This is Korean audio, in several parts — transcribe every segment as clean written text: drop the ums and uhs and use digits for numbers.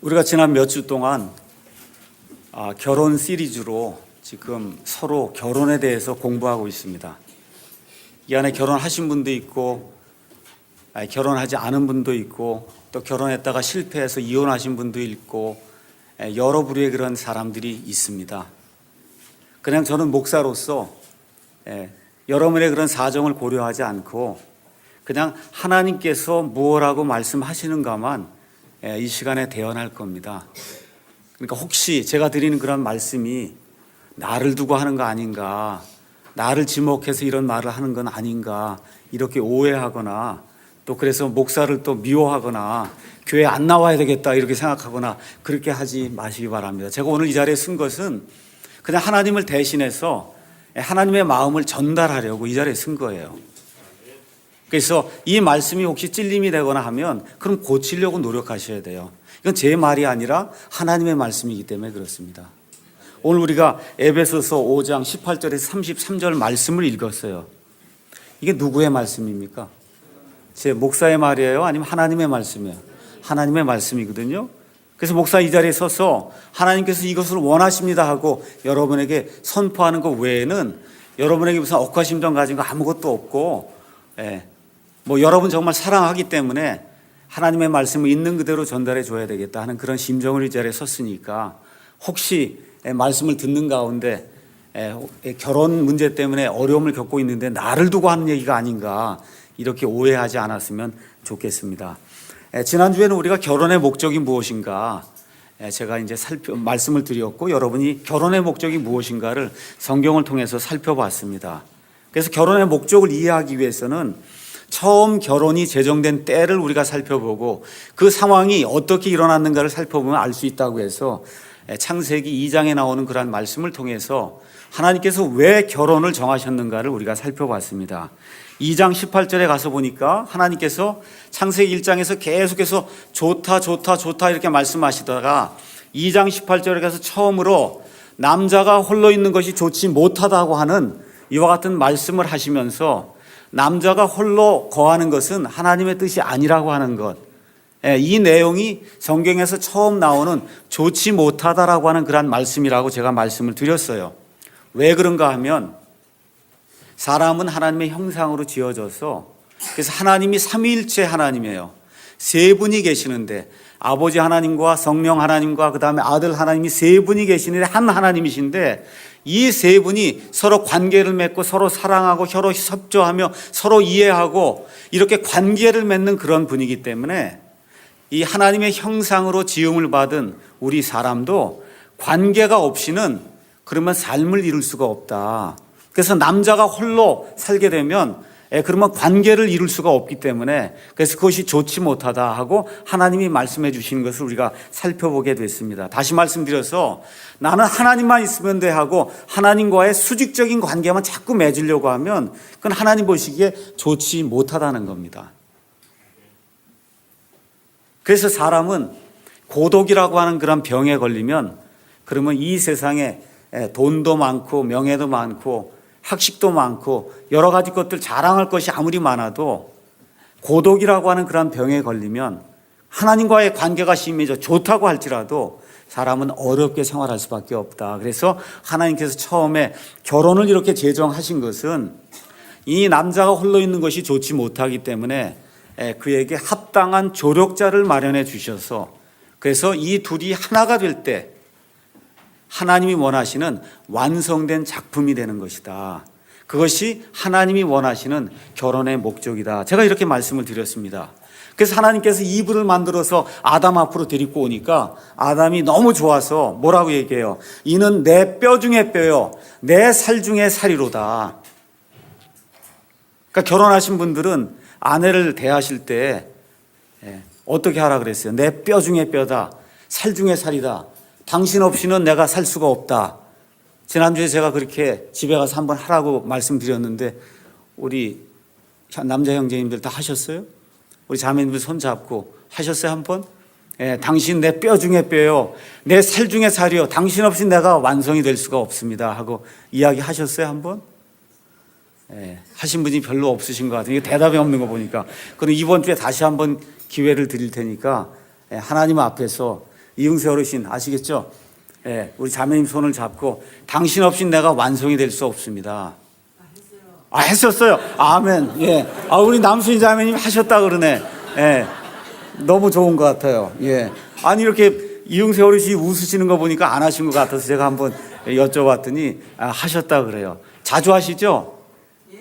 우리가 지난 몇 주 동안 결혼 시리즈로 지금 서로 결혼에 대해서 공부하고 있습니다. 이 안에 결혼하신 분도 있고 결혼하지 않은 분도 있고 또 결혼했다가 실패해서 이혼하신 분도 있고 여러 부류의 그런 사람들이 있습니다. 그냥 저는 목사로서 여러분의 그런 사정을 고려하지 않고 그냥 하나님께서 무엇라고 말씀하시는가만 이 시간에 대언할 겁니다. 그러니까 혹시 제가 드리는 그런 말씀이 나를 두고 하는 거 아닌가, 나를 지목해서 이런 말을 하는 건 아닌가 이렇게 오해하거나 또 그래서 목사를 또 미워하거나 교회 안 나와야 되겠다 이렇게 생각하거나 그렇게 하지 마시기 바랍니다. 제가 오늘 이 자리에 쓴 것은 그냥 하나님을 대신해서 하나님의 마음을 전달하려고 이 자리에 쓴 거예요. 그래서 이 말씀이 혹시 찔림이 되거나 하면 그럼 고치려고 노력하셔야 돼요. 이건 제 말이 아니라 하나님의 말씀이기 때문에 그렇습니다. 오늘 우리가 에베소서 5장 18절에서 33절 말씀을 읽었어요. 이게 누구의 말씀입니까? 제 목사의 말이에요? 아니면 하나님의 말씀이에요? 하나님의 말씀이거든요. 그래서 목사 이 자리에 서서 하나님께서 이것을 원하십니다 하고 여러분에게 선포하는 것 외에는 여러분에게 무슨 억하심정 가진 거 아무것도 없고 여러분 정말 사랑하기 때문에 하나님의 말씀을 있는 그대로 전달해 줘야 되겠다 하는 그런 심정을 이 자리에 섰으니까 혹시 말씀을 듣는 가운데 결혼 문제 때문에 어려움을 겪고 있는데 나를 두고 하는 얘기가 아닌가 이렇게 오해하지 않았으면 좋겠습니다. 지난주에는 우리가 결혼의 목적이 무엇인가 제가 이제 말씀을 드렸고 여러분이 결혼의 목적이 무엇인가를 성경을 통해서 살펴봤습니다. 그래서 결혼의 목적을 이해하기 위해서는 처음 결혼이 제정된 때를 우리가 살펴보고 그 상황이 어떻게 일어났는가를 살펴보면 알 수 있다고 해서 창세기 2장에 나오는 그러한 말씀을 통해서 하나님께서 왜 결혼을 정하셨는가를 우리가 살펴봤습니다. 2장 18절에 가서 보니까 하나님께서 창세기 1장에서 계속해서 좋다 좋다 좋다 이렇게 말씀하시다가 2장 18절에 가서 처음으로 남자가 홀로 있는 것이 좋지 못하다고 하는 이와 같은 말씀을 하시면서 남자가 홀로 거하는 것은 하나님의 뜻이 아니라고 하는 것, 이 내용이 성경에서 처음 나오는 좋지 못하다라고 하는 그런 말씀이라고 제가 말씀을 드렸어요. 왜 그런가 하면 사람은 하나님의 형상으로 지어져서 그래서 하나님이 삼위일체 하나님이에요. 세 분이 계시는데 아버지 하나님과 성령 하나님과 그 다음에 아들 하나님이 세 분이 계시는데 한 하나님이신데 이 세 분이 서로 관계를 맺고 서로 사랑하고 서로 협조하며 서로 이해하고 이렇게 관계를 맺는 그런 분이기 때문에 이 하나님의 형상으로 지음을 받은 우리 사람도 관계가 없이는 그러면 삶을 이룰 수가 없다. 그래서 남자가 홀로 살게 되면 그러면 관계를 이룰 수가 없기 때문에 그래서 그것이 좋지 못하다 하고 하나님이 말씀해 주시는 것을 우리가 살펴보게 됐습니다. 다시 말씀드려서 나는 하나님만 있으면 돼 하고 하나님과의 수직적인 관계만 자꾸 맺으려고 하면 그건 하나님 보시기에 좋지 못하다는 겁니다. 그래서 사람은 고독이라고 하는 그런 병에 걸리면 그러면 이 세상에 돈도 많고 명예도 많고 학식도 많고 여러 가지 것들 자랑할 것이 아무리 많아도 고독이라고 하는 그런 병에 걸리면 하나님과의 관계가 심해져 좋다고 할지라도 사람은 어렵게 생활할 수밖에 없다. 그래서 하나님께서 처음에 결혼을 이렇게 제정하신 것은 이 남자가 홀로 있는 것이 좋지 못하기 때문에 그에게 합당한 조력자를 마련해 주셔서 그래서 이 둘이 하나가 될 때 하나님이 원하시는 완성된 작품이 되는 것이다. 그것이 하나님이 원하시는 결혼의 목적이다. 제가 이렇게 말씀을 드렸습니다. 그래서 하나님께서 이불을 만들어서 아담 앞으로 데리고 오니까 아담이 너무 좋아서 뭐라고 얘기해요? 이는 내 뼈 중에 뼈요 내 살 중에 살이로다. 그러니까 결혼하신 분들은 아내를 대하실 때 어떻게 하라 그랬어요? 내 뼈 중에 뼈다. 살 중에 살이다. 당신 없이는 내가 살 수가 없다. 지난주에 제가 그렇게 집에 가서 한번 하라고 말씀드렸는데 우리 남자 형제님들 다 하셨어요? 우리 자매님들 손 잡고 하셨어요 한번? 당신 내 뼈 중에 뼈요 내 살 중에 살이요 당신 없이 내가 완성이 될 수가 없습니다 하고 이야기 하셨어요 한번? 하신 분이 별로 없으신 것 같아요. 대답이 없는 거 보니까. 그럼 이번 주에 다시 한번 기회를 드릴 테니까 하나님 앞에서 이응세 어르신 아시겠죠? 예, 우리 자매님 손을 잡고 당신 없이 내가 완성이 될 수 없습니다. 했었어요. 아멘. 예. 우리 남순이 자매님 하셨다 그러네. 예. 너무 좋은 것 같아요. 예. 아니, 이렇게 이응세 어르신이 웃으시는 거 보니까 안 하신 것 같아서 제가 한번 여쭤봤더니 하셨다 그래요. 자주 하시죠?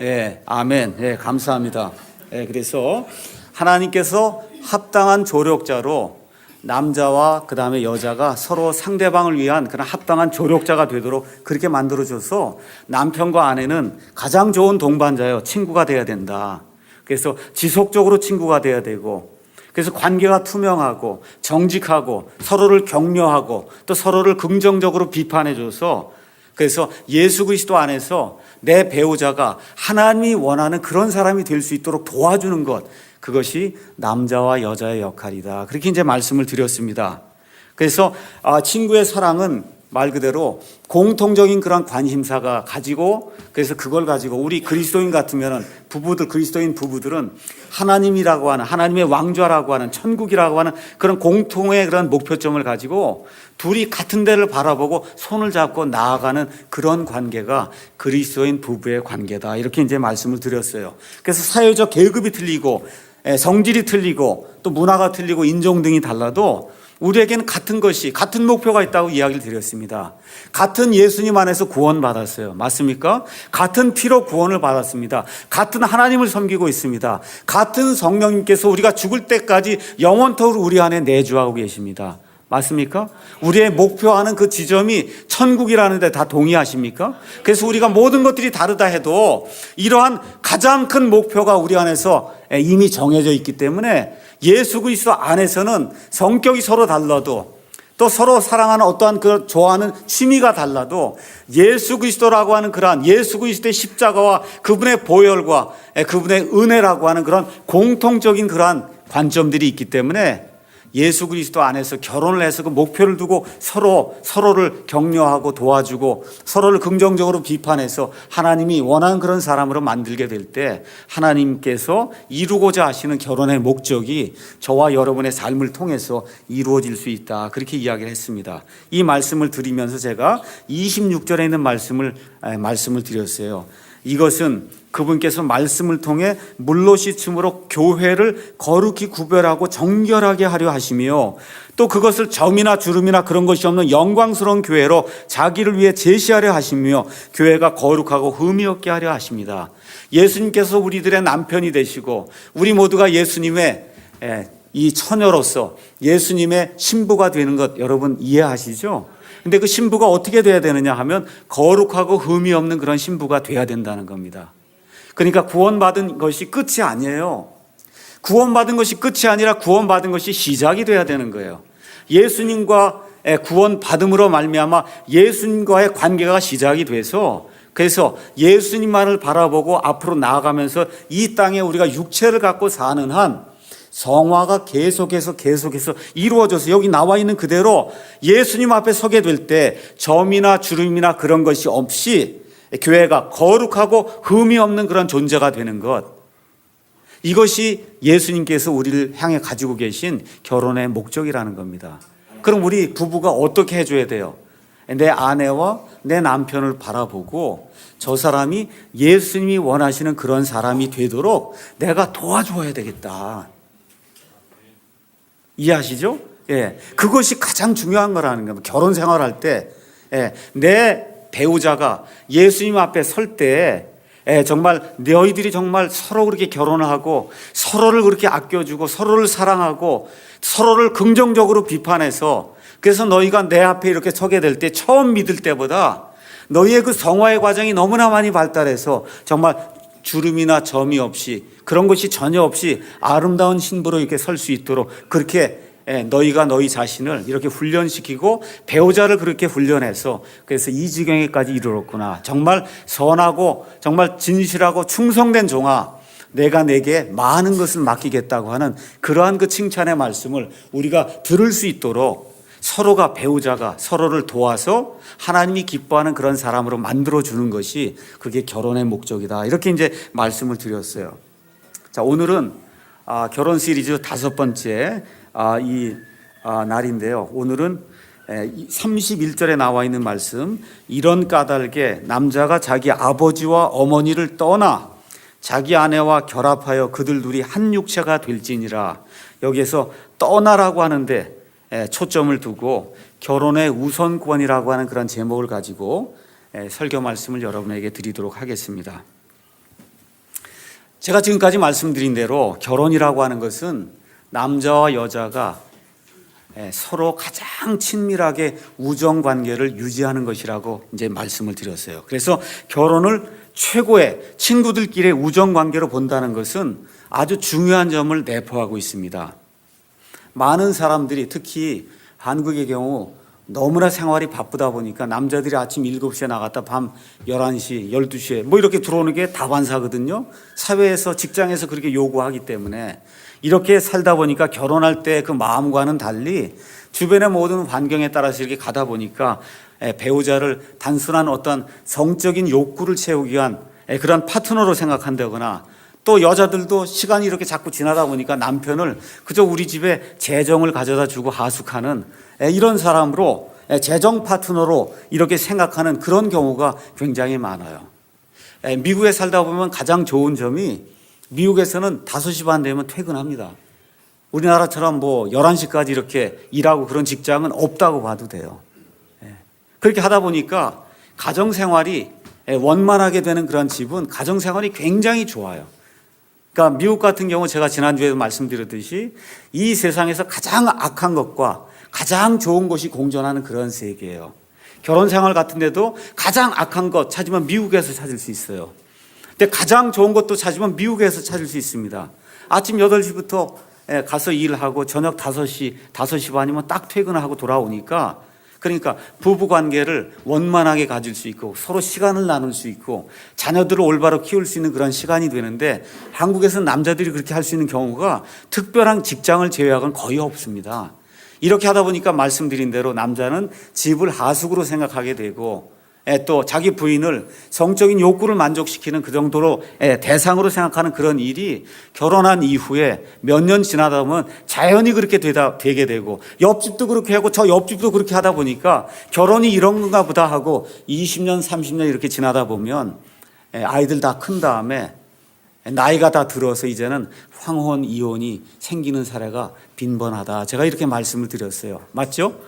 예. 아멘. 예. 감사합니다. 예. 그래서 하나님께서 합당한 조력자로 남자와 그 다음에 여자가 서로 상대방을 위한 그런 합당한 조력자가 되도록 그렇게 만들어줘서 남편과 아내는 가장 좋은 동반자예요. 친구가 돼야 된다. 그래서 지속적으로 친구가 돼야 되고, 그래서 관계가 투명하고 정직하고 서로를 격려하고 또 서로를 긍정적으로 비판해줘서, 그래서 예수 그리스도 안에서 내 배우자가 하나님이 원하는 그런 사람이 될 수 있도록 도와주는 것, 그것이 남자와 여자의 역할이다. 그렇게 이제 말씀을 드렸습니다. 그래서 친구의 사랑은 말 그대로 공통적인 그런 관심사가 가지고, 그래서 그걸 가지고 우리 그리스도인 같으면은 그리스도인 부부들은 하나님이라고 하는, 하나님의 왕좌라고 하는, 천국이라고 하는 그런 공통의 그런 목표점을 가지고 둘이 같은 데를 바라보고 손을 잡고 나아가는 그런 관계가 그리스도인 부부의 관계다. 이렇게 이제 말씀을 드렸어요. 그래서 사회적 계급이 틀리고 성질이 틀리고 또 문화가 틀리고 인종 등이 달라도 우리에게는 같은 것이, 같은 목표가 있다고 이야기를 드렸습니다. 같은 예수님 안에서 구원받았어요. 맞습니까? 같은 피로 구원을 받았습니다. 같은 하나님을 섬기고 있습니다. 같은 성령님께서 우리가 죽을 때까지 영원토록 우리 안에 내주하고 계십니다. 맞습니까? 우리의 목표하는 그 지점이 천국이라는 데 다 동의하십니까? 그래서 우리가 모든 것들이 다르다 해도 이러한 가장 큰 목표가 우리 안에서 이미 정해져 있기 때문에 예수 그리스도 안에서는 성격이 서로 달라도 또 서로 사랑하는 어떠한 그 좋아하는 취미가 달라도 예수 그리스도라고 하는 그러한 예수 그리스도의 십자가와 그분의 보혈과 그분의 은혜라고 하는 그런 공통적인 그러한 관점들이 있기 때문에 예수 그리스도 안에서 결혼을 해서 그 목표를 두고 서로를 격려하고 도와주고 서로를 긍정적으로 비판해서 하나님이 원하는 그런 사람으로 만들게 될 때 하나님께서 이루고자 하시는 결혼의 목적이 저와 여러분의 삶을 통해서 이루어질 수 있다. 그렇게 이야기를 했습니다. 이 말씀을 드리면서 제가 26절에 있는 말씀을 드렸어요. 이것은 그분께서 말씀을 통해 물로 씻음으로 교회를 거룩히 구별하고 정결하게 하려 하시며 또 그것을 점이나 주름이나 그런 것이 없는 영광스러운 교회로 자기를 위해 제시하려 하시며 교회가 거룩하고 흠이 없게 하려 하십니다. 예수님께서 우리들의 남편이 되시고 우리 모두가 예수님의 이 처녀로서 예수님의 신부가 되는 것 여러분 이해하시죠? 근데 그 신부가 어떻게 돼야 되느냐 하면 거룩하고 흠이 없는 그런 신부가 돼야 된다는 겁니다. 그러니까 구원받은 것이 끝이 아니에요. 구원받은 것이 끝이 아니라 구원받은 것이 시작이 돼야 되는 거예요. 예수님과 구원받음으로 말미암아 예수님과의 관계가 시작이 돼서, 그래서 예수님만을 바라보고 앞으로 나아가면서 이 땅에 우리가 육체를 갖고 사는 한 성화가 계속해서 이루어져서 여기 나와 있는 그대로 예수님 앞에 서게 될 때 점이나 주름이나 그런 것이 없이 교회가 거룩하고 흠이 없는 그런 존재가 되는 것, 이것이 예수님께서 우리를 향해 가지고 계신 결혼의 목적이라는 겁니다. 그럼 우리 부부가 어떻게 해줘야 돼요? 내 아내와 내 남편을 바라보고 저 사람이 예수님이 원하시는 그런 사람이 되도록 내가 도와줘야 되겠다. 이해하시죠? 예, 그것이 가장 중요한 거라는 겁니다. 결혼 생활할 때, 내 배우자가 예수님 앞에 설 때, 정말 너희들이 정말 서로 그렇게 결혼을 하고 서로를 그렇게 아껴주고 서로를 사랑하고 서로를 긍정적으로 비판해서, 그래서 너희가 내 앞에 이렇게 서게 될 때 처음 믿을 때보다 너희의 그 성화의 과정이 너무나 많이 발달해서 정말 주름이나 점이 없이 그런 것이 전혀 없이 아름다운 신부로 이렇게 설 수 있도록 그렇게 너희가 너희 자신을 이렇게 훈련시키고 배우자를 그렇게 훈련해서 그래서 이 지경에까지 이르렀구나. 정말 선하고 정말 진실하고 충성된 종아, 내가 내게 많은 것을 맡기겠다고 하는 그러한 그 칭찬의 말씀을 우리가 들을 수 있도록 서로가, 배우자가 서로를 도와서 하나님이 기뻐하는 그런 사람으로 만들어주는 것이 그게 결혼의 목적이다. 이렇게 이제 말씀을 드렸어요. 자, 오늘은 결혼 시리즈 5번째 이 날인데요. 오늘은 31절에 나와 있는 말씀, 이런 까닭에 남자가 자기 아버지와 어머니를 떠나 자기 아내와 결합하여 그들 둘이 한 육체가 될지니라. 여기에서 떠나라고 하는데 초점을 두고 결혼의 우선권이라고 하는 그런 제목을 가지고 설교 말씀을 여러분에게 드리도록 하겠습니다. 제가 지금까지 말씀드린 대로 결혼이라고 하는 것은 남자와 여자가 서로 가장 친밀하게 우정 관계를 유지하는 것이라고 이제 말씀을 드렸어요. 그래서 결혼을 최고의 친구들끼리의 우정 관계로 본다는 것은 아주 중요한 점을 내포하고 있습니다. 많은 사람들이 특히 한국의 경우 너무나 생활이 바쁘다 보니까 남자들이 아침 7시에 나갔다 밤 11시, 12시에 뭐 이렇게 들어오는 게 다반사거든요. 사회에서, 직장에서 그렇게 요구하기 때문에 이렇게 살다 보니까 결혼할 때 그 마음과는 달리 주변의 모든 환경에 따라서 이렇게 가다 보니까 배우자를 단순한 어떤 성적인 욕구를 채우기 위한 그런 파트너로 생각한다거나, 또 여자들도 시간이 이렇게 자꾸 지나다 보니까 남편을 그저 우리 집에 재정을 가져다 주고 하숙하는 이런 사람으로, 재정 파트너로 이렇게 생각하는 그런 경우가 굉장히 많아요. 미국에 살다 보면 가장 좋은 점이 미국에서는 5시 반 되면 퇴근합니다. 우리나라처럼 뭐 11시까지 이렇게 일하고 그런 직장은 없다고 봐도 돼요. 그렇게 하다 보니까 가정생활이 원만하게 되는 그런 집은 가정생활이 굉장히 좋아요. 그러니까 미국 같은 경우 제가 지난주에도 말씀드렸듯이 이 세상에서 가장 악한 것과 가장 좋은 것이 공존하는 그런 세계예요. 결혼생활 같은 데도 가장 악한 것 찾으면 미국에서 찾을 수 있어요. 근데 가장 좋은 것도 찾으면 미국에서 찾을 수 있습니다. 아침 8시부터 가서 일하고 저녁 5시 반이면 딱 퇴근하고 돌아오니까, 그러니까 부부관계를 원만하게 가질 수 있고 서로 시간을 나눌 수 있고 자녀들을 올바로 키울 수 있는 그런 시간이 되는데, 한국에서는 남자들이 그렇게 할 수 있는 경우가 특별한 직장을 제외하고는 거의 없습니다. 이렇게 하다 보니까 말씀드린 대로 남자는 집을 하숙으로 생각하게 되고, 또 자기 부인을 성적인 욕구를 만족시키는 그 정도로 대상으로 생각하는 그런 일이 결혼한 이후에 몇 년 지나다 보면 자연히 그렇게 되게 되고, 옆집도 그렇게 하고 저 옆집도 그렇게 하다 보니까 결혼이 이런 건가 보다 하고 20년 30년 이렇게 지나다 보면 아이들 다 큰 다음에 나이가 다 들어서 이제는 황혼 이혼이 생기는 사례가 빈번하다. 제가 이렇게 말씀을 드렸어요. 맞죠?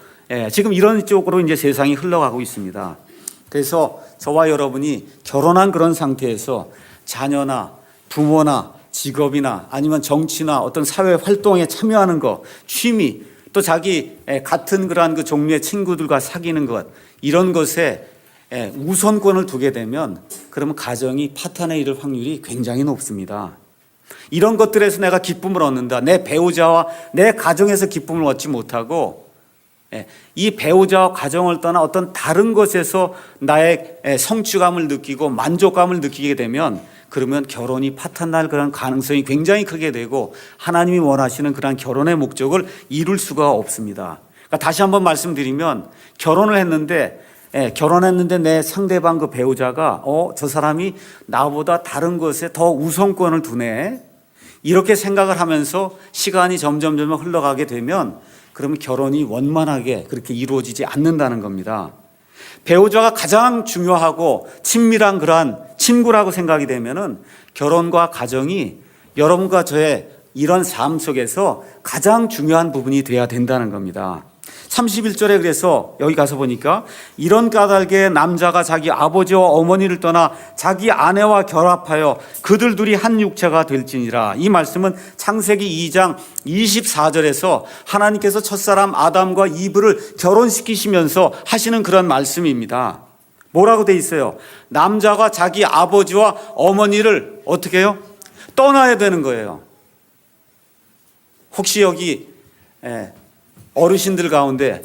지금 이런 쪽으로 이제 세상이 흘러가고 있습니다. 그래서 저와 여러분이 결혼한 그런 상태에서 자녀나 부모나 직업이나 아니면 정치나 어떤 사회 활동에 참여하는 것, 취미, 또 자기 같은 그러한 그 종류의 친구들과 사귀는 것, 이런 것에 우선권을 두게 되면 그러면 가정이 파탄에 이를 확률이 굉장히 높습니다. 이런 것들에서 내가 기쁨을 얻는다. 내 배우자와 내 가정에서 기쁨을 얻지 못하고 이 배우자와 가정을 떠나 어떤 다른 것에서 나의 성취감을 느끼고 만족감을 느끼게 되면, 그러면 결혼이 파탄날 그런 가능성이 굉장히 크게 되고 하나님이 원하시는 그런 결혼의 목적을 이룰 수가 없습니다. 그러니까 다시 한번 말씀드리면, 결혼을 했는데 내 상대방 그 배우자가 저 사람이 나보다 다른 것에 더 우선권을 두네, 이렇게 생각을 하면서 시간이 점점 흘러가게 되면 그러면 결혼이 원만하게 그렇게 이루어지지 않는다는 겁니다. 배우자가 가장 중요하고 친밀한 그러한 친구라고 생각이 되면은 결혼과 가정이 여러분과 저의 이런 삶 속에서 가장 중요한 부분이 돼야 된다는 겁니다. 31절에 그래서 여기 가서 보니까 이런 까닭에 남자가 자기 아버지와 어머니를 떠나 자기 아내와 결합하여 그들 둘이 한 육체가 될지니라. 이 말씀은 창세기 2장 24절에서 하나님께서 첫사람 아담과 이브를 결혼시키시면서 하시는 그런 말씀입니다. 뭐라고 돼 있어요? 남자가 자기 아버지와 어머니를 어떻게 해요? 떠나야 되는 거예요. 혹시 여기 어르신들 가운데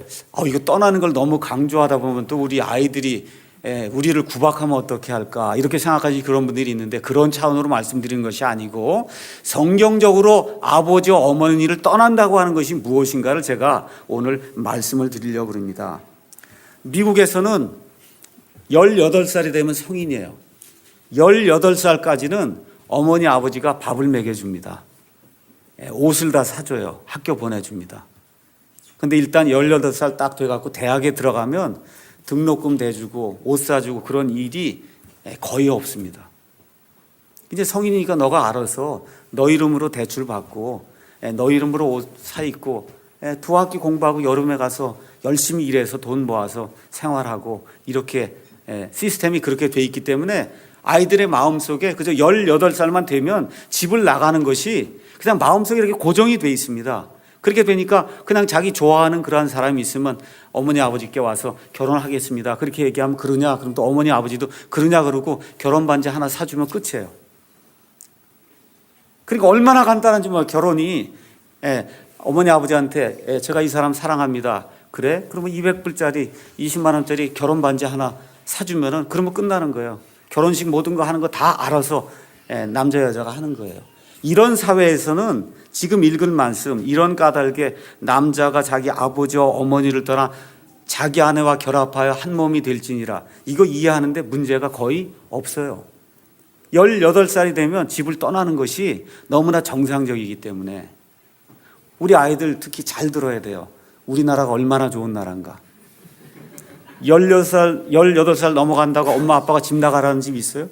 이거 떠나는 걸 너무 강조하다 보면 또 우리 아이들이 우리를 구박하면 어떻게 할까 이렇게 생각하시 그런 분들이 있는데, 그런 차원으로 말씀드리는 것이 아니고 성경적으로 아버지와 어머니를 떠난다고 하는 것이 무엇인가를 제가 오늘 말씀을 드리려고 합니다. 미국에서는 18살이 되면 성인이에요. 18살까지는 어머니 아버지가 밥을 먹여줍니다. 옷을 다 사줘요. 학교 보내줍니다. 근데 일단 18살 딱 돼갖고 대학에 들어가면 등록금 대주고 옷 사주고 그런 일이 거의 없습니다. 이제 성인이니까 너가 알아서 너 이름으로 대출 받고 너 이름으로 옷 사 입고 두 학기 공부하고 여름에 가서 열심히 일해서 돈 모아서 생활하고 이렇게 시스템이 그렇게 돼 있기 때문에 아이들의 마음속에 그저 18살만 되면 집을 나가는 것이 그냥 마음속에 이렇게 고정이 돼 있습니다. 그렇게 되니까 그냥 자기 좋아하는 그러한 사람이 있으면 어머니 아버지께 와서 결혼하겠습니다. 그렇게 얘기하면 그러냐? 그럼 또 어머니 아버지도 그러냐 그러고 결혼 반지 하나 사주면 끝이에요. 그러니까 얼마나 간단한지 뭐 결혼이 어머니 아버지한테 제가 이 사람 사랑합니다. 그래? 그러면 200불짜리 20만 원짜리 결혼 반지 하나 사주면은 그러면 끝나는 거예요. 결혼식 모든 거 하는 거 다 알아서 남자 여자가 하는 거예요. 이런 사회에서는 지금 읽은 말씀 이런 까닭에 남자가 자기 아버지와 어머니를 떠나 자기 아내와 결합하여 한 몸이 될지니라 이거 이해하는데 문제가 거의 없어요. 18살이 되면 집을 떠나는 것이 너무나 정상적이기 때문에 우리 아이들 특히 잘 들어야 돼요. 우리나라가 얼마나 좋은 나라인가. 18살 넘어간다고 엄마 아빠가 집 나가라는 집 있어요?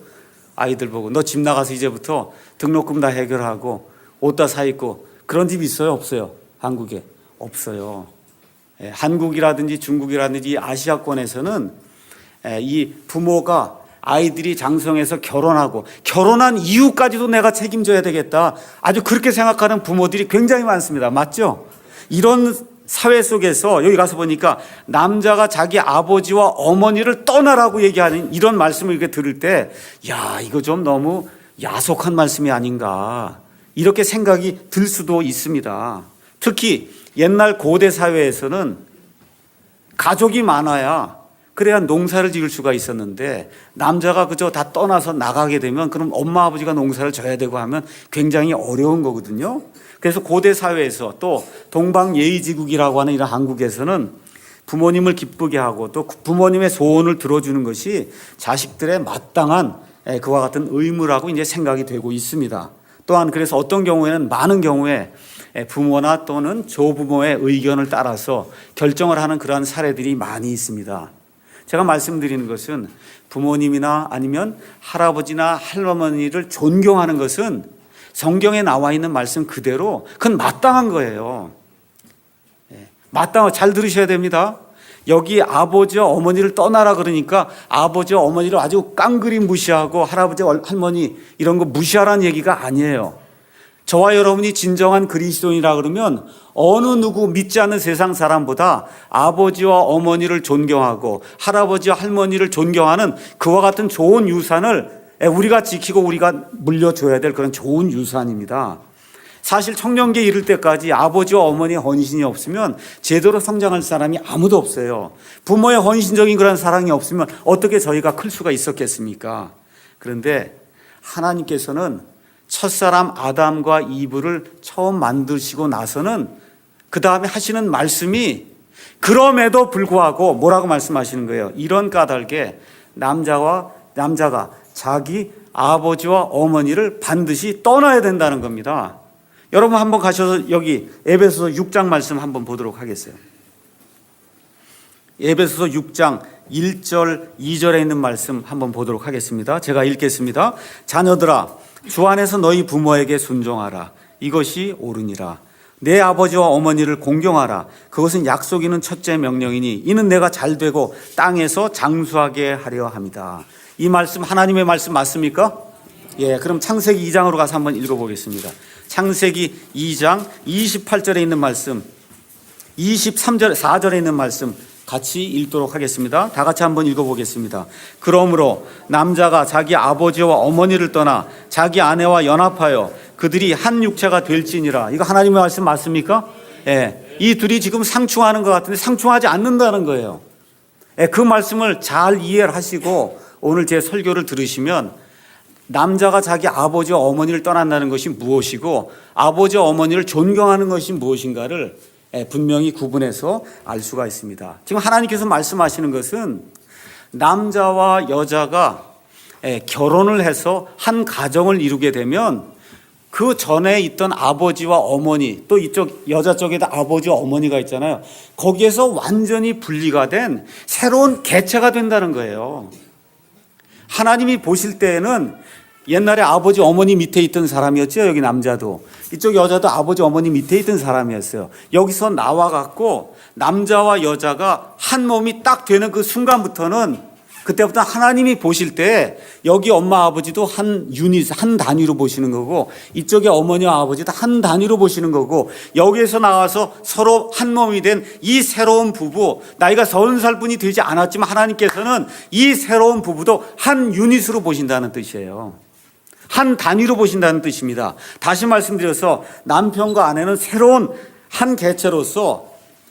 아이들 보고 너 집 나가서 이제부터 등록금 다 해결하고 옷 다 사 입고 그런 집 있어요? 없어요? 한국에? 없어요. 한국이라든지 중국이라든지 아시아권에서는 이 부모가 아이들이 장성해서 결혼하고 결혼한 이후까지도 내가 책임져야 되겠다. 아주 그렇게 생각하는 부모들이 굉장히 많습니다. 맞죠? 이런 사회 속에서 여기 가서 보니까 남자가 자기 아버지와 어머니를 떠나라고 얘기하는 이런 말씀을 이렇게 들을 때 야, 이거 좀 너무 야속한 말씀이 아닌가 이렇게 생각이 들 수도 있습니다. 특히 옛날 고대 사회에서는 가족이 많아야 그래야 농사를 지을 수가 있었는데 남자가 그저 다 떠나서 나가게 되면 그럼 엄마 아버지가 농사를 져야 되고 하면 굉장히 어려운 거거든요. 그래서 고대 사회에서 또 동방예의지국이라고 하는 이런 한국에서는 부모님을 기쁘게 하고 또 부모님의 소원을 들어주는 것이 자식들의 마땅한 그와 같은 의무라고 이제 생각이 되고 있습니다. 또한 그래서 어떤 경우에는 많은 경우에 부모나 또는 조부모의 의견을 따라서 결정을 하는 그러한 사례들이 많이 있습니다. 제가 말씀드리는 것은 부모님이나 아니면 할아버지나 할머니를 존경하는 것은 성경에 나와 있는 말씀 그대로 그건 마땅한 거예요. 마땅한 잘 들으셔야 됩니다. 여기 아버지와 어머니를 떠나라 그러니까 아버지와 어머니를 아주 깡그리 무시하고 할아버지 할머니 이런 거 무시하라는 얘기가 아니에요. 저와 여러분이 진정한 그리스도인이라 그러면 어느 누구 믿지 않는 세상 사람보다 아버지와 어머니를 존경하고 할아버지와 할머니를 존경하는 그와 같은 좋은 유산을 우리가 지키고 우리가 물려줘야 될 그런 좋은 유산입니다. 사실 청년기에 이를 때까지 아버지와 어머니의 헌신이 없으면 제대로 성장할 사람이 아무도 없어요. 부모의 헌신적인 그런 사랑이 없으면 어떻게 저희가 클 수가 있었겠습니까? 그런데 하나님께서는 첫사람 아담과 이브를 처음 만드시고 나서는 그 다음에 하시는 말씀이 그럼에도 불구하고 뭐라고 말씀하시는 거예요? 이런 까닭에 남자가 자기 아버지와 어머니를 반드시 떠나야 된다는 겁니다. 여러분 한번 가셔서 여기 에베소서 6장 말씀 한번 보도록 하겠어요. 에베소서 6장 1절 2절에 있는 말씀 한번 보도록 하겠습니다. 제가 읽겠습니다. 자녀들아 주 안에서 너희 부모에게 순종하라. 이것이 옳으니라. 내 아버지와 어머니를 공경하라. 그것은 약속 있는 첫째 명령이니 이는 내가 잘되고 땅에서 장수하게 하려 함이다. 이 말씀 하나님의 말씀 맞습니까? 예, 그럼 창세기 2장으로 가서 한번 읽어보겠습니다. 창세기 2장 28절에 있는 말씀 23절 4절에 있는 말씀 같이 읽도록 하겠습니다. 다 같이 한번 읽어보겠습니다. 그러므로 남자가 자기 아버지와 어머니를 떠나 자기 아내와 연합하여 그들이 한 육체가 될지니라. 이거 하나님의 말씀 맞습니까? 예, 이 둘이 지금 상충하는 것 같은데 상충하지 않는다는 거예요. 예, 그 말씀을 잘 이해를 하시고 오늘 제 설교를 들으시면 남자가 자기 아버지와 어머니를 떠난다는 것이 무엇이고 아버지와 어머니를 존경하는 것이 무엇인가를 분명히 구분해서 알 수가 있습니다. 지금 하나님께서 말씀하시는 것은 남자와 여자가 결혼을 해서 한 가정을 이루게 되면 그 전에 있던 아버지와 어머니, 또 이쪽 여자 쪽에도 아버지와 어머니가 있잖아요. 거기에서 완전히 분리가 된 새로운 개체가 된다는 거예요. 하나님이 보실 때에는 옛날에 아버지 어머니 밑에 있던 사람이었죠. 여기 남자도, 이쪽 여자도 아버지 어머니 밑에 있던 사람이었어요. 여기서 나와갖고 남자와 여자가 한 몸이 딱 되는 그 순간부터는, 그때부터 하나님이 보실 때 여기 엄마 아버지도 한 유닛, 한 단위로 보시는 거고, 이쪽에 어머니와 아버지도 한 단위로 보시는 거고, 여기에서 나와서 서로 한 몸이 된 이 새로운 부부, 나이가 30살뿐이 되지 않았지만 하나님께서는 이 새로운 부부도 한 유닛으로 보신다는 뜻이에요. 한 단위로 보신다는 뜻입니다. 다시 말씀드려서 남편과 아내는 새로운 한 개체로서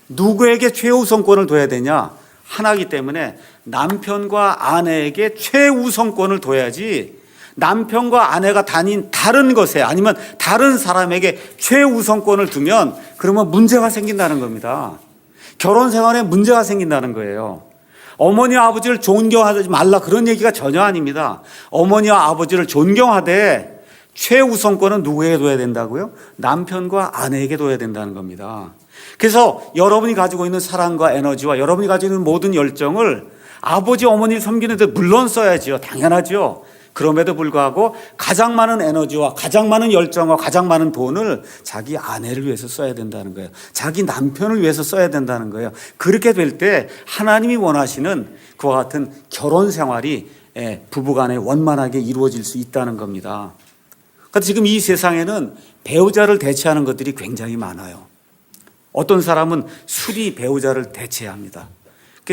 누구에게 최우선권을 둬야 되냐? 하나이기 때문에 남편과 아내에게 최우선권을 둬야지, 남편과 아내가 다닌 다른 것에 아니면 다른 사람에게 최우선권을 두면 그러면 문제가 생긴다는 겁니다. 결혼 생활에 문제가 생긴다는 거예요. 어머니와 아버지를 존경하지 말라 그런 얘기가 전혀 아닙니다. 어머니와 아버지를 존경하되 최우선권은 누구에게 둬야 된다고요? 남편과 아내에게 둬야 된다는 겁니다. 그래서 여러분이 가지고 있는 사랑과 에너지와 여러분이 가지고 있는 모든 열정을 아버지 어머니를 섬기는 데 물론 써야지요. 당연하죠. 그럼에도 불구하고 가장 많은 에너지와 가장 많은 열정과 가장 많은 돈을 자기 아내를 위해서 써야 된다는 거예요. 자기 남편을 위해서 써야 된다는 거예요. 그렇게 될 때 하나님이 원하시는 그와 같은 결혼 생활이 부부간에 원만하게 이루어질 수 있다는 겁니다. 그러니까 지금 이 세상에는 배우자를 대체하는 것들이 굉장히 많아요. 어떤 사람은 술이 배우자를 대체합니다.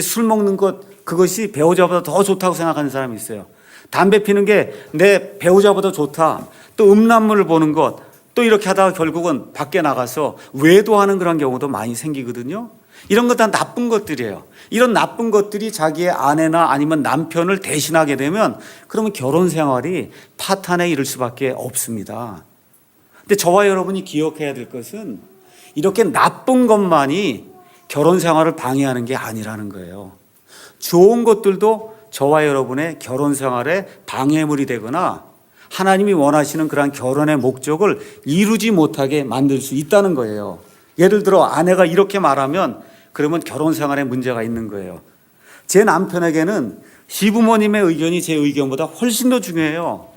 술 먹는 것, 그것이 배우자보다 더 좋다고 생각하는 사람이 있어요. 담배 피는 게 내 배우자보다 좋다. 또 음란물을 보는 것, 또 이렇게 하다가 결국은 밖에 나가서 외도하는 그런 경우도 많이 생기거든요. 이런 것 다 나쁜 것들이에요. 이런 나쁜 것들이 자기의 아내나 아니면 남편을 대신하게 되면 그러면 결혼 생활이 파탄에 이를 수밖에 없습니다. 근데 저와 여러분이 기억해야 될 것은 이렇게 나쁜 것만이 결혼 생활을 방해하는 게 아니라는 거예요. 좋은 것들도 저와 여러분의 결혼 생활에 방해물이 되거나 하나님이 원하시는 그러한 결혼의 목적을 이루지 못하게 만들 수 있다는 거예요. 예를 들어 아내가 이렇게 말하면 그러면 결혼 생활에 문제가 있는 거예요. 제 남편에게는 시부모님의 의견이 제 의견보다 훨씬 더 중요해요.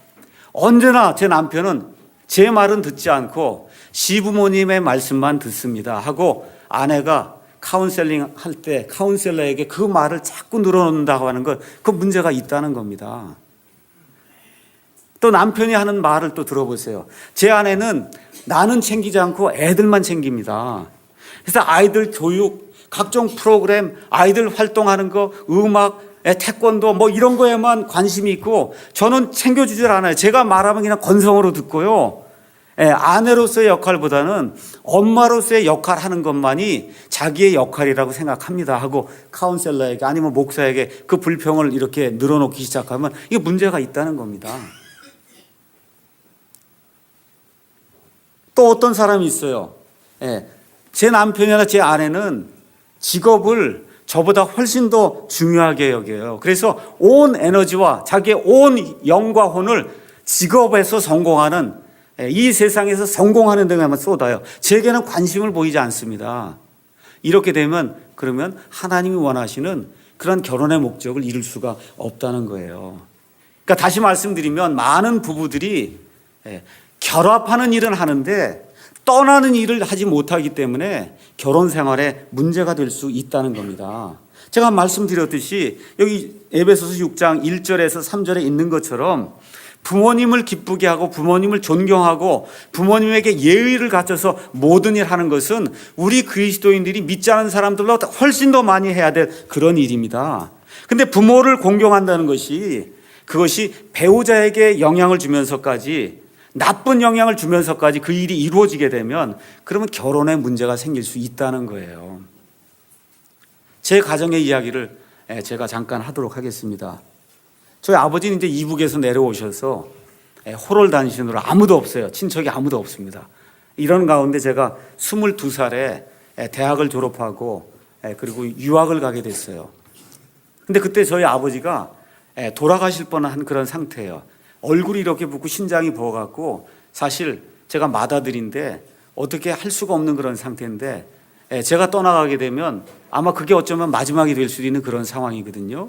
언제나 제 남편은 제 말은 듣지 않고 시부모님의 말씀만 듣습니다 하고, 아내가 카운셀링 할 때 카운셀러에게 그 말을 자꾸 늘어놓는다고 하는 것, 그 문제가 있다는 겁니다. 또 남편이 하는 말을 또 들어보세요. 제 아내는 나는 챙기지 않고 애들만 챙깁니다. 그래서 아이들 교육, 각종 프로그램, 아이들 활동하는 거, 음악, 태권도 뭐 이런 거에만 관심이 있고 저는 챙겨주질 않아요. 제가 말하면 그냥 건성으로 듣고요. 아내로서의 역할보다는 엄마로서의 역할 하는 것만이 자기의 역할이라고 생각합니다 하고 카운셀러에게 아니면 목사에게 그 불평을 이렇게 늘어놓기 시작하면 이게 문제가 있다는 겁니다. 또 어떤 사람이 있어요. 제 남편이나 제 아내는 직업을 저보다 훨씬 더 중요하게 여겨요. 그래서 온 에너지와 자기의 온 영과 혼을 직업에서 성공하는, 이 세상에서 성공하는 데만 쏟아요. 제게는 관심을 보이지 않습니다. 이렇게 되면 그러면 하나님이 원하시는 그런 결혼의 목적을 이룰 수가 없다는 거예요. 그러니까 다시 말씀드리면 많은 부부들이 결합하는 일은 하는데 떠나는 일을 하지 못하기 때문에 결혼 생활에 문제가 될 수 있다는 겁니다. 제가 말씀드렸듯이 여기 에베소서 6장 1절에서 3절에 있는 것처럼 부모님을 기쁘게 하고 부모님을 존경하고 부모님에게 예의를 갖춰서 모든 일 하는 것은 우리 그리스도인들이 믿지 않은 사람들보다 훨씬 더 많이 해야 될 그런 일입니다. 근데 부모를 공경한다는 것이, 그것이 배우자에게 영향을 주면서까지, 나쁜 영향을 주면서까지 그 일이 이루어지게 되면 그러면 결혼에 문제가 생길 수 있다는 거예요. 제 가정의 이야기를 제가 잠깐 하도록 하겠습니다. 저희 아버지는 이제 이북에서 내려오셔서 호를 다니시느라 아무도 없어요. 친척이 아무도 없습니다. 이런 가운데 제가 22살에 대학을 졸업하고 그리고 유학을 가게 됐어요. 근데 그때 저희 아버지가 돌아가실 뻔한 그런 상태예요. 얼굴이 이렇게 붓고 신장이 부어갖고 사실 제가 맏아들인데 어떻게 할 수가 없는 그런 상태인데 제가 떠나가게 되면 아마 그게 어쩌면 마지막이 될 수도 있는 그런 상황이거든요.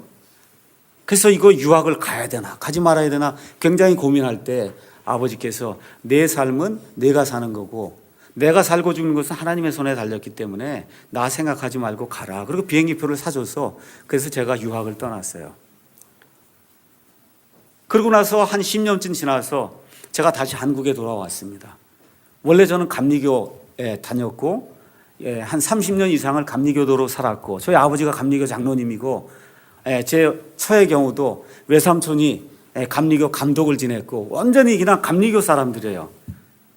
그래서 이거 유학을 가야 되나 가지 말아야 되나 굉장히 고민할 때 아버지께서 내 삶은 내가 사는 거고 내가 살고 죽는 것은 하나님의 손에 달렸기 때문에 나 생각하지 말고 가라. 그리고 비행기표를 사줘서 그래서 제가 유학을 떠났어요. 그러고 나서 한 10년쯤 지나서 제가 다시 한국에 돌아왔습니다. 원래 저는 감리교에 다녔고 한 30년 이상을 감리교도로 살았고 저희 아버지가 감리교 장로님이고 제 처의 경우도 외삼촌이 감리교 감독을 지냈고 완전히 그냥 감리교 사람들이에요.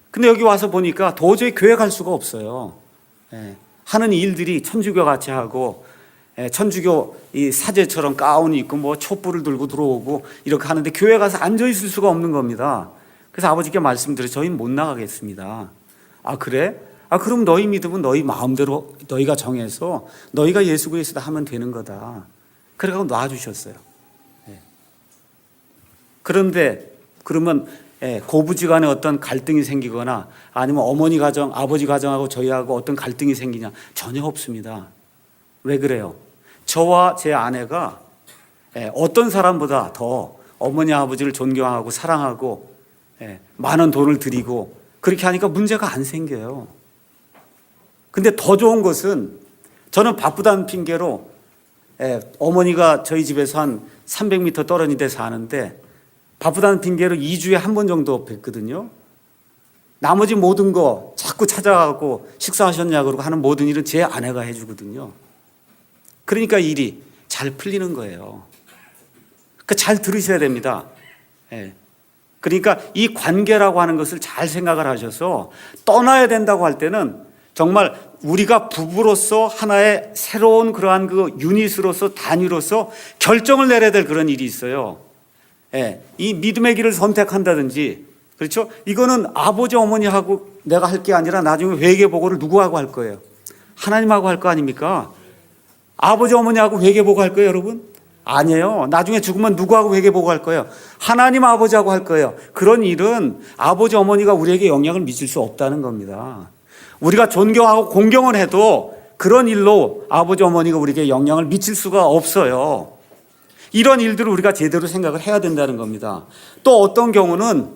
근데 여기 와서 보니까 도저히 교회 갈 수가 없어요. 하는 일들이 천주교 같이 하고 천주교 이 사제처럼 가운 입고 뭐 촛불을 들고 들어오고 이렇게 하는데 교회 가서 앉아 있을 수가 없는 겁니다. 그래서 아버지께 말씀드려 저희는 못 나가겠습니다. 아 그래? 아 그럼 너희 믿음은 너희 마음대로 너희가 정해서 너희가 예수 그리스도 하면 되는 거다. 그래서 놔주셨어요. 그런데 그러면 고부지간에 어떤 갈등이 생기거나 아니면 어머니 가정, 아버지 가정하고 저희하고 어떤 갈등이 생기냐? 전혀 없습니다. 왜 그래요? 저와 제 아내가 어떤 사람보다 더 어머니 아버지를 존경하고 사랑하고 많은 돈을 드리고 그렇게 하니까 문제가 안 생겨요. 근데 더 좋은 것은 저는 바쁘다는 핑계로 어머니가 저희 집에서 한 300m 떨어진 데 사는데 바쁘다는 핑계로 2주에 한 번 정도 뵙거든요. 나머지 모든 거 자꾸 찾아가고 식사하셨냐 그러고 하는 모든 일은 제 아내가 해주거든요. 그러니까 일이 잘 풀리는 거예요. 그러니까 잘 들으셔야 됩니다. 그러니까 이 관계라고 하는 것을 잘 생각을 하셔서 떠나야 된다고 할 때는 정말 우리가 부부로서 하나의 새로운 그러한 그 유닛으로서 단위로서 결정을 내려야 될 그런 일이 있어요. 이 믿음의 길을 선택한다든지 그렇죠? 이거는 아버지 어머니하고 내가 할 게 아니라 나중에 회개보고를 누구하고 할 거예요? 하나님하고 할 거 아닙니까? 아버지 어머니하고 회개보고 할 거예요 여러분? 아니에요. 나중에 죽으면 누구하고 회개보고 할 거예요? 하나님 아버지하고 할 거예요. 그런 일은 아버지 어머니가 우리에게 영향을 미칠 수 없다는 겁니다. 우리가 존경하고 공경을 해도 그런 일로 아버지 어머니가 우리에게 영향을 미칠 수가 없어요. 이런 일들을 우리가 제대로 생각을 해야 된다는 겁니다. 또 어떤 경우는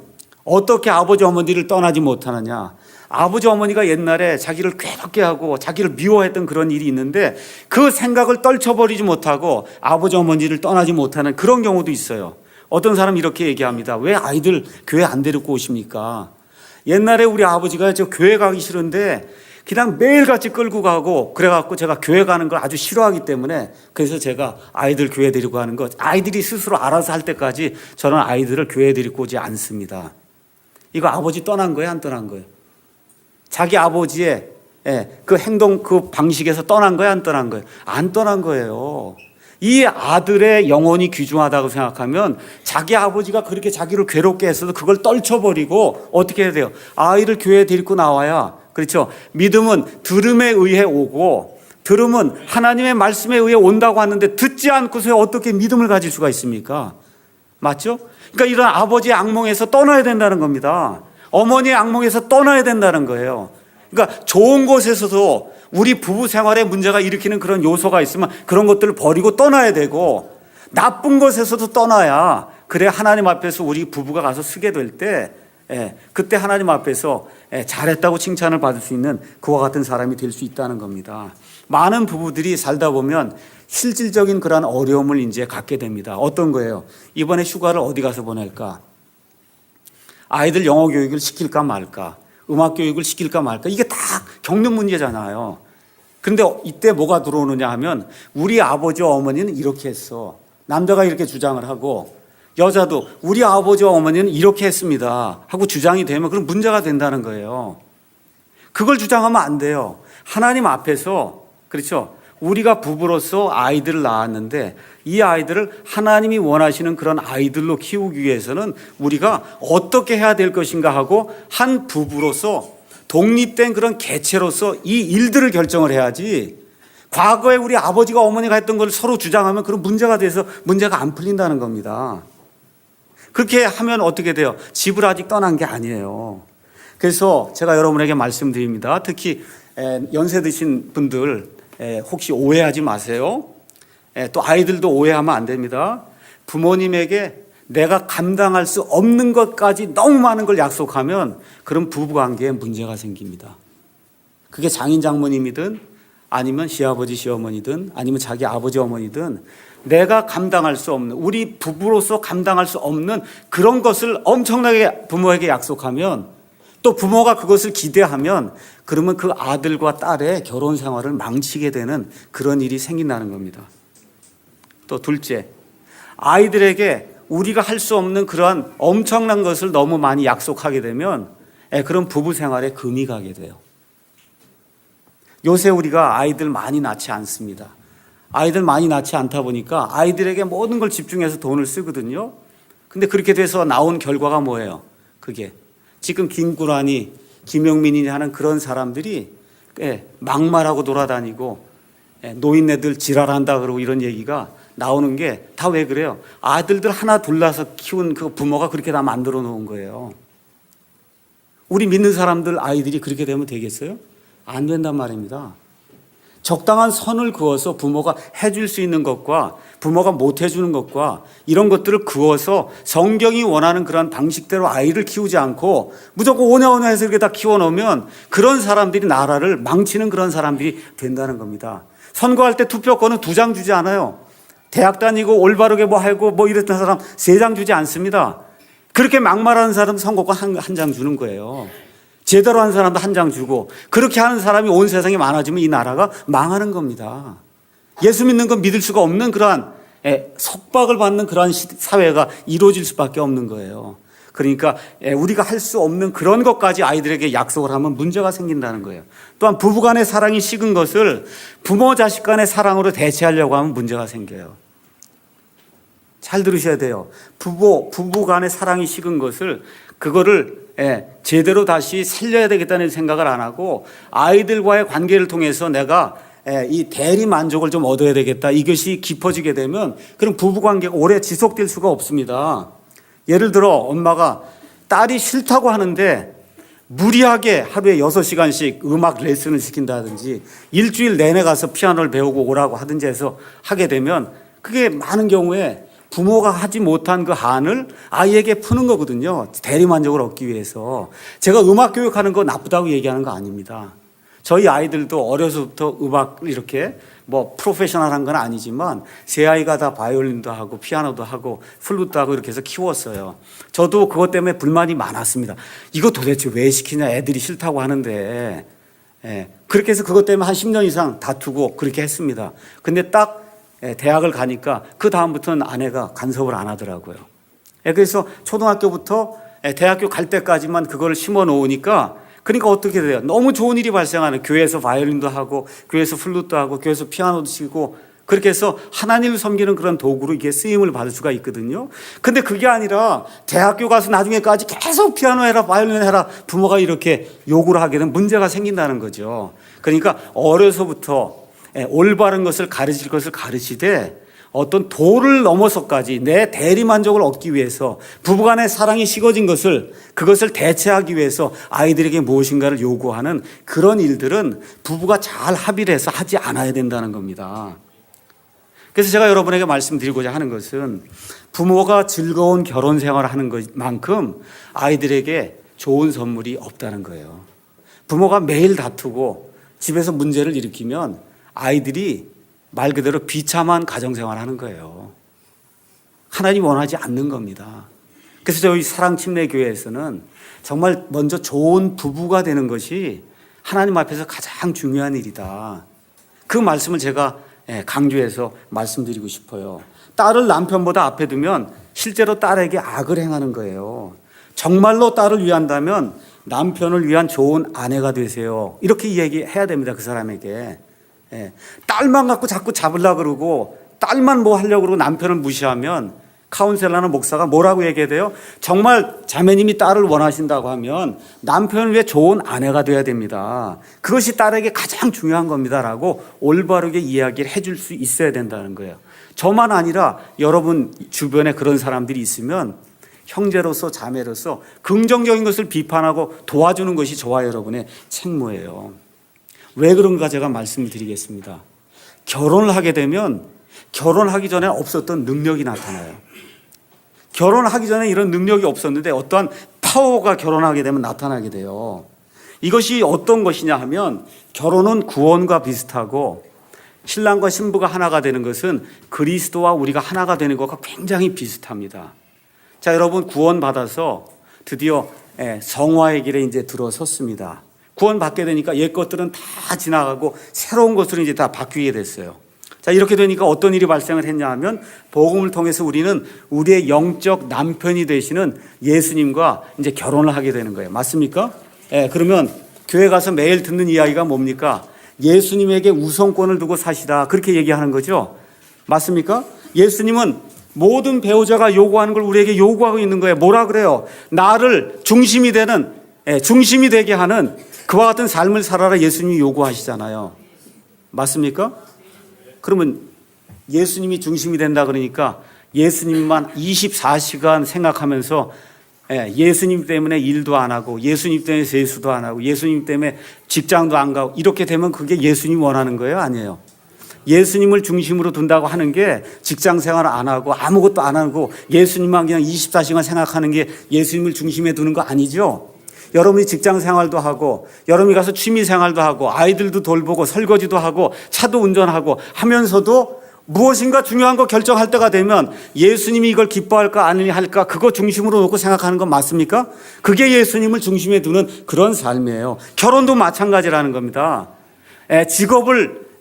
어떻게 아버지 어머니를 떠나지 못하느냐. 아버지 어머니가 옛날에 자기를 괴롭게 하고 자기를 미워했던 그런 일이 있는데 그 생각을 떨쳐버리지 못하고 아버지 어머니를 떠나지 못하는 그런 경우도 있어요. 어떤 사람이 이렇게 얘기합니다. 왜 아이들 교회 안 데리고 오십니까? 옛날에 우리 아버지가 저 교회 가기 싫은데 그냥 매일같이 끌고 가고 그래갖고 제가 교회 가는 걸 아주 싫어하기 때문에 그래서 제가 아이들 교회 데리고 가는 것 아이들이 스스로 알아서 할 때까지 저는 아이들을 교회 데리고 오지 않습니다. 이거 아버지 떠난 거예요? 안 떠난 거예요? 자기 아버지의 그 행동 그 방식에서 떠난 거예요? 안 떠난 거예요? 안 떠난 거예요. 이 아들의 영혼이 귀중하다고 생각하면 자기 아버지가 그렇게 자기를 괴롭게 했어도 그걸 떨쳐버리고 어떻게 해야 돼요? 아이를 교회에 데리고 나와야 그렇죠. 믿음은 들음에 의해 오고 들음은 하나님의 말씀에 의해 온다고 하는데 듣지 않고서 어떻게 믿음을 가질 수가 있습니까? 맞죠? 그러니까 이런 아버지의 악몽에서 떠나야 된다는 겁니다. 어머니의 악몽에서 떠나야 된다는 거예요. 그러니까 좋은 곳에서도 우리 부부 생활에 문제가 일으키는 그런 요소가 있으면 그런 것들을 버리고 떠나야 되고 나쁜 곳에서도 떠나야 그래 하나님 앞에서 우리 부부가 가서 쓰게 될 때 그때 하나님 앞에서 잘했다고 칭찬을 받을 수 있는 그와 같은 사람이 될 수 있다는 겁니다. 많은 부부들이 살다 보면 실질적인 그런 어려움을 이제 갖게 됩니다. 어떤 거예요? 이번에 휴가를 어디 가서 보낼까? 아이들 영어 교육을 시킬까 말까? 음악 교육을 시킬까 말까? 이게 다 겪는 문제잖아요. 그런데 이때 뭐가 들어오느냐 하면 우리 아버지와 어머니는 이렇게 했어. 남자가 이렇게 주장을 하고 여자도 우리 아버지와 어머니는 이렇게 했습니다 하고 주장이 되면 그럼 문제가 된다는 거예요. 그걸 주장하면 안 돼요. 하나님 앞에서 그렇죠. 우리가 부부로서 아이들을 낳았는데 이 아이들을 하나님이 원하시는 그런 아이들로 키우기 위해서는 우리가 어떻게 해야 될 것인가 하고 한 부부로서 독립된 그런 개체로서 이 일들을 결정을 해야지 과거에 우리 아버지가 어머니가 했던 걸 서로 주장하면 그런 문제가 돼서 문제가 안 풀린다는 겁니다. 그렇게 하면 어떻게 돼요? 집을 아직 떠난 게 아니에요. 그래서 제가 여러분에게 말씀드립니다. 특히 연세 드신 분들 혹시 오해하지 마세요. 또 아이들도 오해하면 안 됩니다. 부모님에게 내가 감당할 수 없는 것까지 너무 많은 걸 약속하면 그런 부부관계에 문제가 생깁니다. 그게 장인 장모님이든 아니면 시아버지 시어머니든 아니면 자기 아버지 어머니든 내가 감당할 수 없는, 우리 부부로서 감당할 수 없는 그런 것을 엄청나게 부모에게 약속하면, 또 부모가 그것을 기대하면, 그러면 그 아들과 딸의 결혼 생활을 망치게 되는 그런 일이 생긴다는 겁니다. 또 둘째, 아이들에게 우리가 할 수 없는 그러한 엄청난 것을 너무 많이 약속하게 되면 그런 부부 생활에 금이 가게 돼요. 요새 우리가 아이들 많이 낳지 않습니다. 아이들 많이 낳지 않다 보니까 아이들에게 모든 걸 집중해서 돈을 쓰거든요. 근데 그렇게 돼서 나온 결과가 뭐예요? 그게 지금 김구라니, 김영민이니 하는 그런 사람들이 막말하고 돌아다니고 노인네들 지랄한다 그러고 이런 얘기가 나오는 게 다 왜 그래요? 아들들 하나 둘 낳아서 키운 그 부모가 그렇게 다 만들어 놓은 거예요. 우리 믿는 사람들 아이들이 그렇게 되면 되겠어요? 안 된단 말입니다. 적당한 선을 그어서 부모가 해줄 수 있는 것과 부모가 못 해주는 것과 이런 것들을 그어서 성경이 원하는 그런 방식대로 아이를 키우지 않고 무조건 오냐오냐 해서 이렇게 다 키워놓으면 그런 사람들이 나라를 망치는 그런 사람들이 된다는 겁니다. 선거할 때 투표권은 2장 주지 않아요. 대학 다니고 올바르게 뭐 하고 뭐 이랬던 사람 3장 주지 않습니다. 그렇게 막말하는 사람 선거권 한 장 주는 거예요. 제대로 한 사람도 1장 주고, 그렇게 하는 사람이 온 세상에 많아지면 이 나라가 망하는 겁니다. 예수 믿는 건 믿을 수가 없는 그러한 속박을 받는 그러한 사회가 이루어질 수밖에 없는 거예요. 그러니까 우리가 할 수 없는 그런 것까지 아이들에게 약속을 하면 문제가 생긴다는 거예요. 또한 부부간의 사랑이 식은 것을 부모 자식 간의 사랑으로 대체하려고 하면 문제가 생겨요. 잘 들으셔야 돼요. 부부간의 사랑이 식은 것을 그거를 제대로 다시 살려야 되겠다는 생각을 안 하고 아이들과의 관계를 통해서 내가 이 대리 만족을 좀 얻어야 되겠다, 이것이 깊어지게 되면 그럼 부부관계가 오래 지속될 수가 없습니다. 예를 들어 엄마가 딸이 싫다고 하는데 무리하게 하루에 6시간씩 음악 레슨을 시킨다든지 일주일 내내 가서 피아노를 배우고 오라고 하든지 해서 하게 되면 그게 많은 경우에 부모가 하지 못한 그 한을 아이에게 푸는 거거든요. 대리만족을 얻기 위해서. 제가 음악 교육하는 거 나쁘다고 얘기하는 거 아닙니다. 저희 아이들도 어려서부터 음악 이렇게 뭐 프로페셔널한 건 아니지만 세 아이가 다 바이올린도 하고 피아노도 하고 플루트도 하고 이렇게 해서 키웠어요. 저도 그것 때문에 불만이 많았습니다. 이거 도대체 왜 시키냐, 애들이 싫다고 하는데. 그렇게 해서 그것 때문에 한 10년 이상 다투고 그렇게 했습니다. 근데 딱 대학을 가니까 그 다음부터는 아내가 간섭을 안 하더라고요. 그래서 초등학교부터 대학교 갈 때까지만 그걸 심어 놓으니까, 그러니까 어떻게 돼요? 너무 좋은 일이 발생하는, 교회에서 바이올린도 하고 교회에서 플루트도 하고 교회에서 피아노도 치고 그렇게 해서 하나님을 섬기는 그런 도구로 이게 쓰임을 받을 수가 있거든요. 근데 그게 아니라 대학교 가서 나중에까지 계속 피아노 해라 바이올린 해라 부모가 이렇게 요구를 하게 되면 문제가 생긴다는 거죠. 그러니까 어려서부터 올바른 것을 가르칠 것을 가르치되 어떤 도를 넘어서까지 내 대리만족을 얻기 위해서 부부간의 사랑이 식어진 그것을 대체하기 위해서 아이들에게 무엇인가를 요구하는 그런 일들은 부부가 잘 합의를 해서 하지 않아야 된다는 겁니다. 그래서 제가 여러분에게 말씀드리고자 하는 것은 부모가 즐거운 결혼 생활을 하는 것만큼 아이들에게 좋은 선물이 없다는 거예요. 부모가 매일 다투고 집에서 문제를 일으키면 아이들이 말 그대로 비참한 가정생활을 하는 거예요. 하나님 원하지 않는 겁니다. 그래서 저희 사랑침례교회에서는 정말 먼저 좋은 부부가 되는 것이 하나님 앞에서 가장 중요한 일이다. 그 말씀을 제가 강조해서 말씀드리고 싶어요. 딸을 남편보다 앞에 두면 실제로 딸에게 악을 행하는 거예요. 정말로 딸을 위한다면 남편을 위한 좋은 아내가 되세요. 이렇게 이야기해야 됩니다. 그 사람에게. 딸만 갖고 자꾸 잡으려고 그러고 딸만 뭐 하려고 그러고 남편을 무시하면 카운셀러나 목사가 뭐라고 얘기해야 돼요? 정말 자매님이 딸을 원하신다고 하면 남편을 위해 좋은 아내가 돼야 됩니다. 그것이 딸에게 가장 중요한 겁니다라고 올바르게 이야기를 해줄 수 있어야 된다는 거예요. 저만 아니라 여러분 주변에 그런 사람들이 있으면 형제로서 자매로서 긍정적인 것을 비판하고 도와주는 것이 저와 여러분의 책무예요. 왜 그런가 제가 말씀을 드리겠습니다. 결혼을 하게 되면 결혼하기 전에 없었던 능력이 나타나요. 결혼하기 전에 이런 능력이 없었는데 어떠한 파워가 결혼하게 되면 나타나게 돼요. 이것이 어떤 것이냐 하면 결혼은 구원과 비슷하고 신랑과 신부가 하나가 되는 것은 그리스도와 우리가 하나가 되는 것과 굉장히 비슷합니다. 자, 여러분 구원받아서 드디어 성화의 길에 이제 들어섰습니다. 구원받게 되니까 옛 것들은 다 지나가고 새로운 것으로 이제 다 바뀌게 됐어요. 자, 이렇게 되니까 어떤 일이 발생을 했냐 하면 복음을 통해서 우리는 우리의 영적 남편이 되시는 예수님과 이제 결혼을 하게 되는 거예요. 맞습니까? 그러면 교회 가서 매일 듣는 이야기가 뭡니까? 예수님에게 우선권을 두고 사시라, 그렇게 얘기하는 거죠. 맞습니까? 예수님은 모든 배우자가 요구하는 걸 우리에게 요구하고 있는 거예요. 뭐라 그래요? 나를 중심이 되게 하는 그와 같은 삶을 살아라, 예수님이 요구하시잖아요. 맞습니까? 그러면 예수님이 중심이 된다 그러니까 예수님만 24시간 생각하면서 예수님 때문에 일도 안 하고 예수님 때문에 세수도 안 하고 예수님 때문에 직장도 안 가고 이렇게 되면 그게 예수님 원하는 거예요? 아니에요. 예수님을 중심으로 둔다고 하는 게 직장 생활 안 하고 아무것도 안 하고 예수님만 그냥 24시간 생각하는 게 예수님을 중심에 두는 거 아니죠? 여러분이 직장 생활도 하고 여러분이 가서 취미 생활도 하고 아이들도 돌보고 설거지도 하고 차도 운전하고 하면서도 무엇인가 중요한 거 결정할 때가 되면 예수님이 이걸 기뻐할까 아니냐 할까 그거 중심으로 놓고 생각하는 건 맞습니까? 그게 예수님을 중심에 두는 그런 삶이에요. 결혼도 마찬가지라는 겁니다. 직업을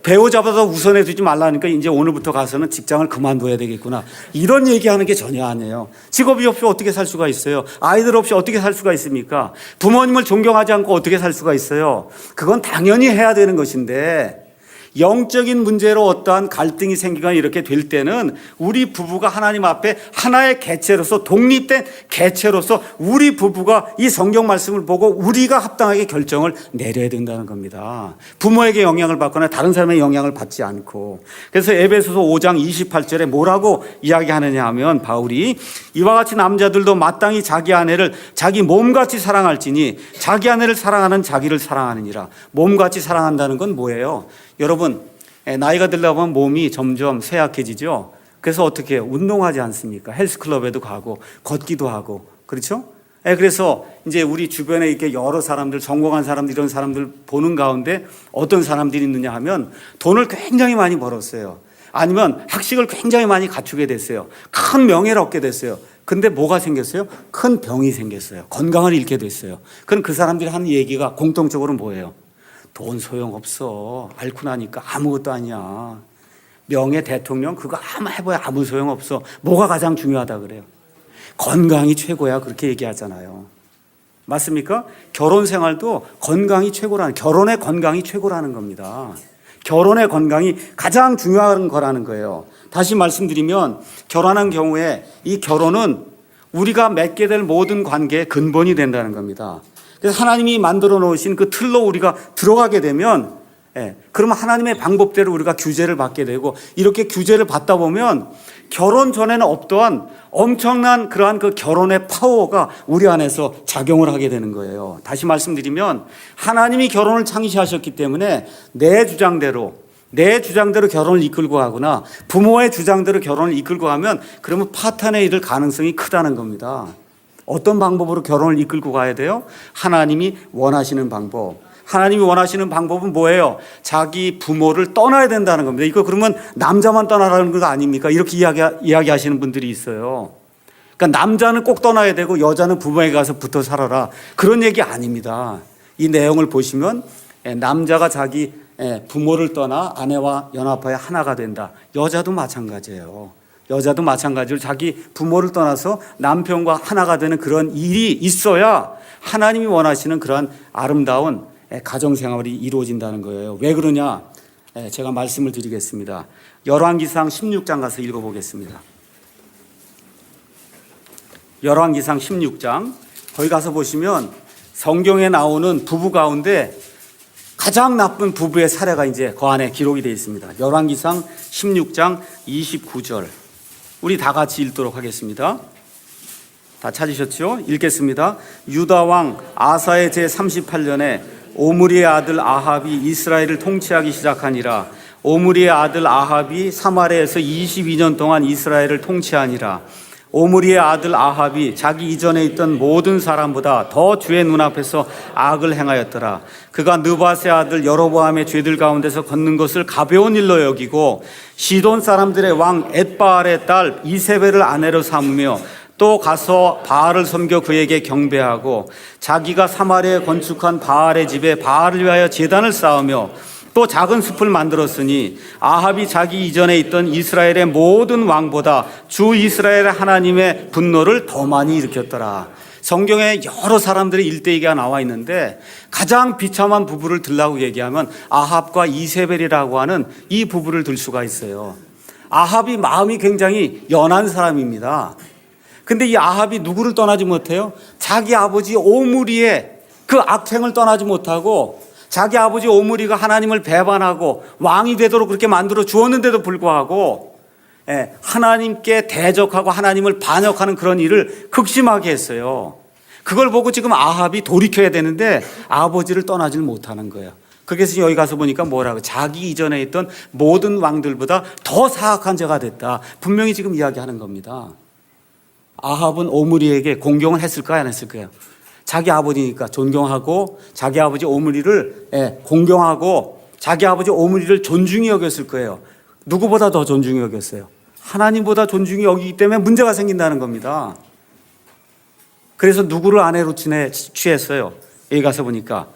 배우자보다 우선해 두지 말라니까 이제 오늘부터 가서는 직장을 그만둬야 되겠구나, 이런 얘기하는 게 전혀 아니에요. 직업이 없이 어떻게 살 수가 있어요? 아이들 없이 어떻게 살 수가 있습니까? 부모님을 존경하지 않고 어떻게 살 수가 있어요? 그건 당연히 해야 되는 것인데 영적인 문제로 어떠한 갈등이 생기거나 이렇게 될 때는 우리 부부가 하나님 앞에 하나의 개체로서 독립된 개체로서 우리 부부가 이 성경 말씀을 보고 우리가 합당하게 결정을 내려야 된다는 겁니다. 부모에게 영향을 받거나 다른 사람의 영향을 받지 않고. 그래서 에베소서 5장 28절에 뭐라고 이야기하느냐 하면 바울이 이와 같이 남자들도 마땅히 자기 아내를 자기 몸같이 사랑할지니 자기 아내를 사랑하는 자기를 사랑하느니라. 몸같이 사랑한다는 건 뭐예요? 여러분, 나이가 들다 보면 몸이 점점 쇠약해지죠. 그래서 어떻게 해요? 운동하지 않습니까? 헬스클럽에도 가고 걷기도 하고, 그렇죠? 그래서 이제 우리 주변에 이렇게 여러 사람들, 성공한 사람들, 이런 사람들 보는 가운데 어떤 사람들이 있느냐 하면 돈을 굉장히 많이 벌었어요. 아니면 학식을 굉장히 많이 갖추게 됐어요. 큰 명예를 얻게 됐어요. 근데 뭐가 생겼어요? 큰 병이 생겼어요. 건강을 잃게 됐어요. 그럼 그 사람들이 하는 얘기가 공통적으로 뭐예요? 돈 소용없어. 앓고 나니까 아무것도 아니야. 명예 대통령 그거 아무 해봐야 아무 소용없어. 뭐가 가장 중요하다 그래요? 건강이 최고야, 그렇게 얘기하잖아요. 맞습니까? 결혼 생활도 건강이 최고라는, 결혼의 건강이 최고라는 겁니다. 결혼의 건강이 가장 중요한 거라는 거예요. 다시 말씀드리면 결혼한 경우에 이 결혼은 우리가 맺게 될 모든 관계의 근본이 된다는 겁니다. 그래서 하나님이 만들어 놓으신 그 틀로 우리가 들어가게 되면 그러면 하나님의 방법대로 우리가 규제를 받게 되고, 이렇게 규제를 받다 보면 결혼 전에는 없던 엄청난 그러한 그 결혼의 파워가 우리 안에서 작용을 하게 되는 거예요. 다시 말씀드리면 하나님이 결혼을 창시하셨기 때문에 내 주장대로 결혼을 이끌고 가거나 부모의 주장대로 결혼을 이끌고 가면 그러면 파탄에 이를 가능성이 크다는 겁니다. 어떤 방법으로 결혼을 이끌고 가야 돼요? 하나님이 원하시는 방법. 하나님이 원하시는 방법은 뭐예요? 자기 부모를 떠나야 된다는 겁니다. 이거 그러면 남자만 떠나라는 거 아닙니까? 이렇게 이야기하시는 분들이 있어요. 그러니까 남자는 꼭 떠나야 되고 여자는 부모에게 가서 붙어 살아라, 그런 얘기 아닙니다. 이 내용을 보시면 남자가 자기 부모를 떠나 아내와 연합하여 하나가 된다. 여자도 마찬가지예요. 여자도 마찬가지로 자기 부모를 떠나서 남편과 하나가 되는 그런 일이 있어야 하나님이 원하시는 그런 아름다운 가정생활이 이루어진다는 거예요. 왜 그러냐? 제가 말씀을 드리겠습니다. 열왕기상 16장 가서 읽어보겠습니다. 열왕기상 16장, 거기 가서 보시면 성경에 나오는 부부 가운데 가장 나쁜 부부의 사례가 이제 그 안에 기록이 되어 있습니다. 열왕기상 16장 29절. 우리 다 같이 읽도록 하겠습니다. 다 찾으셨죠? 읽겠습니다. 유다 왕 아사의 제38년에 오므리의 아들 아합이 이스라엘을 통치하기 시작하니라. 오므리의 아들 아합이 사마리아에서 22년 동안 이스라엘을 통치하니라. 오므리의 아들 아합이 자기 이전에 있던 모든 사람보다 더 주의 눈앞에서 악을 행하였더라. 그가 느밧의 아들 여로보암의 죄들 가운데서 걷는 것을 가벼운 일로 여기고 시돈 사람들의 왕 엣바알의 딸 이세벨을 아내로 삼으며 또 가서 바알을 섬겨 그에게 경배하고 자기가 사마리아에 건축한 바알의 집에 바알을 위하여 제단을 쌓으며 또 작은 숲을 만들었으니 아합이 자기 이전에 있던 이스라엘의 모든 왕보다 주 이스라엘의 하나님의 분노를 더 많이 일으켰더라. 성경에 여러 사람들의 일대기가 나와 있는데 가장 비참한 부부를 들라고 얘기하면 아합과 이세벨이라고 하는 이 부부를 들 수가 있어요. 아합이 마음이 굉장히 연한 사람입니다. 근데 이 아합이 누구를 떠나지 못해요? 자기 아버지 오므리의 그 악행을 떠나지 못하고 자기 아버지 오므리가 하나님을 배반하고 왕이 되도록 그렇게 만들어 주었는데도 불구하고 하나님께 대적하고 하나님을 반역하는 그런 일을 극심하게 했어요. 그걸 보고 지금 아합이 돌이켜야 되는데 아버지를 떠나질 못하는 거예요. 그래서 여기 가서 보니까 뭐라고 자기 이전에 있던 모든 왕들보다 더 사악한 자가 됐다. 분명히 지금 이야기하는 겁니다. 아합은 오므리에게 공경을 했을까요? 안 했을까요? 자기 아버지니까 존경하고 자기 아버지 오므리를 공경하고 자기 아버지 오므리를 존중히 여겼을 거예요. 누구보다 더 존중히 여겼어요. 하나님보다 존중히 여기기 때문에 문제가 생긴다는 겁니다. 그래서 누구를 아내로 취했어요? 여기 가서 보니까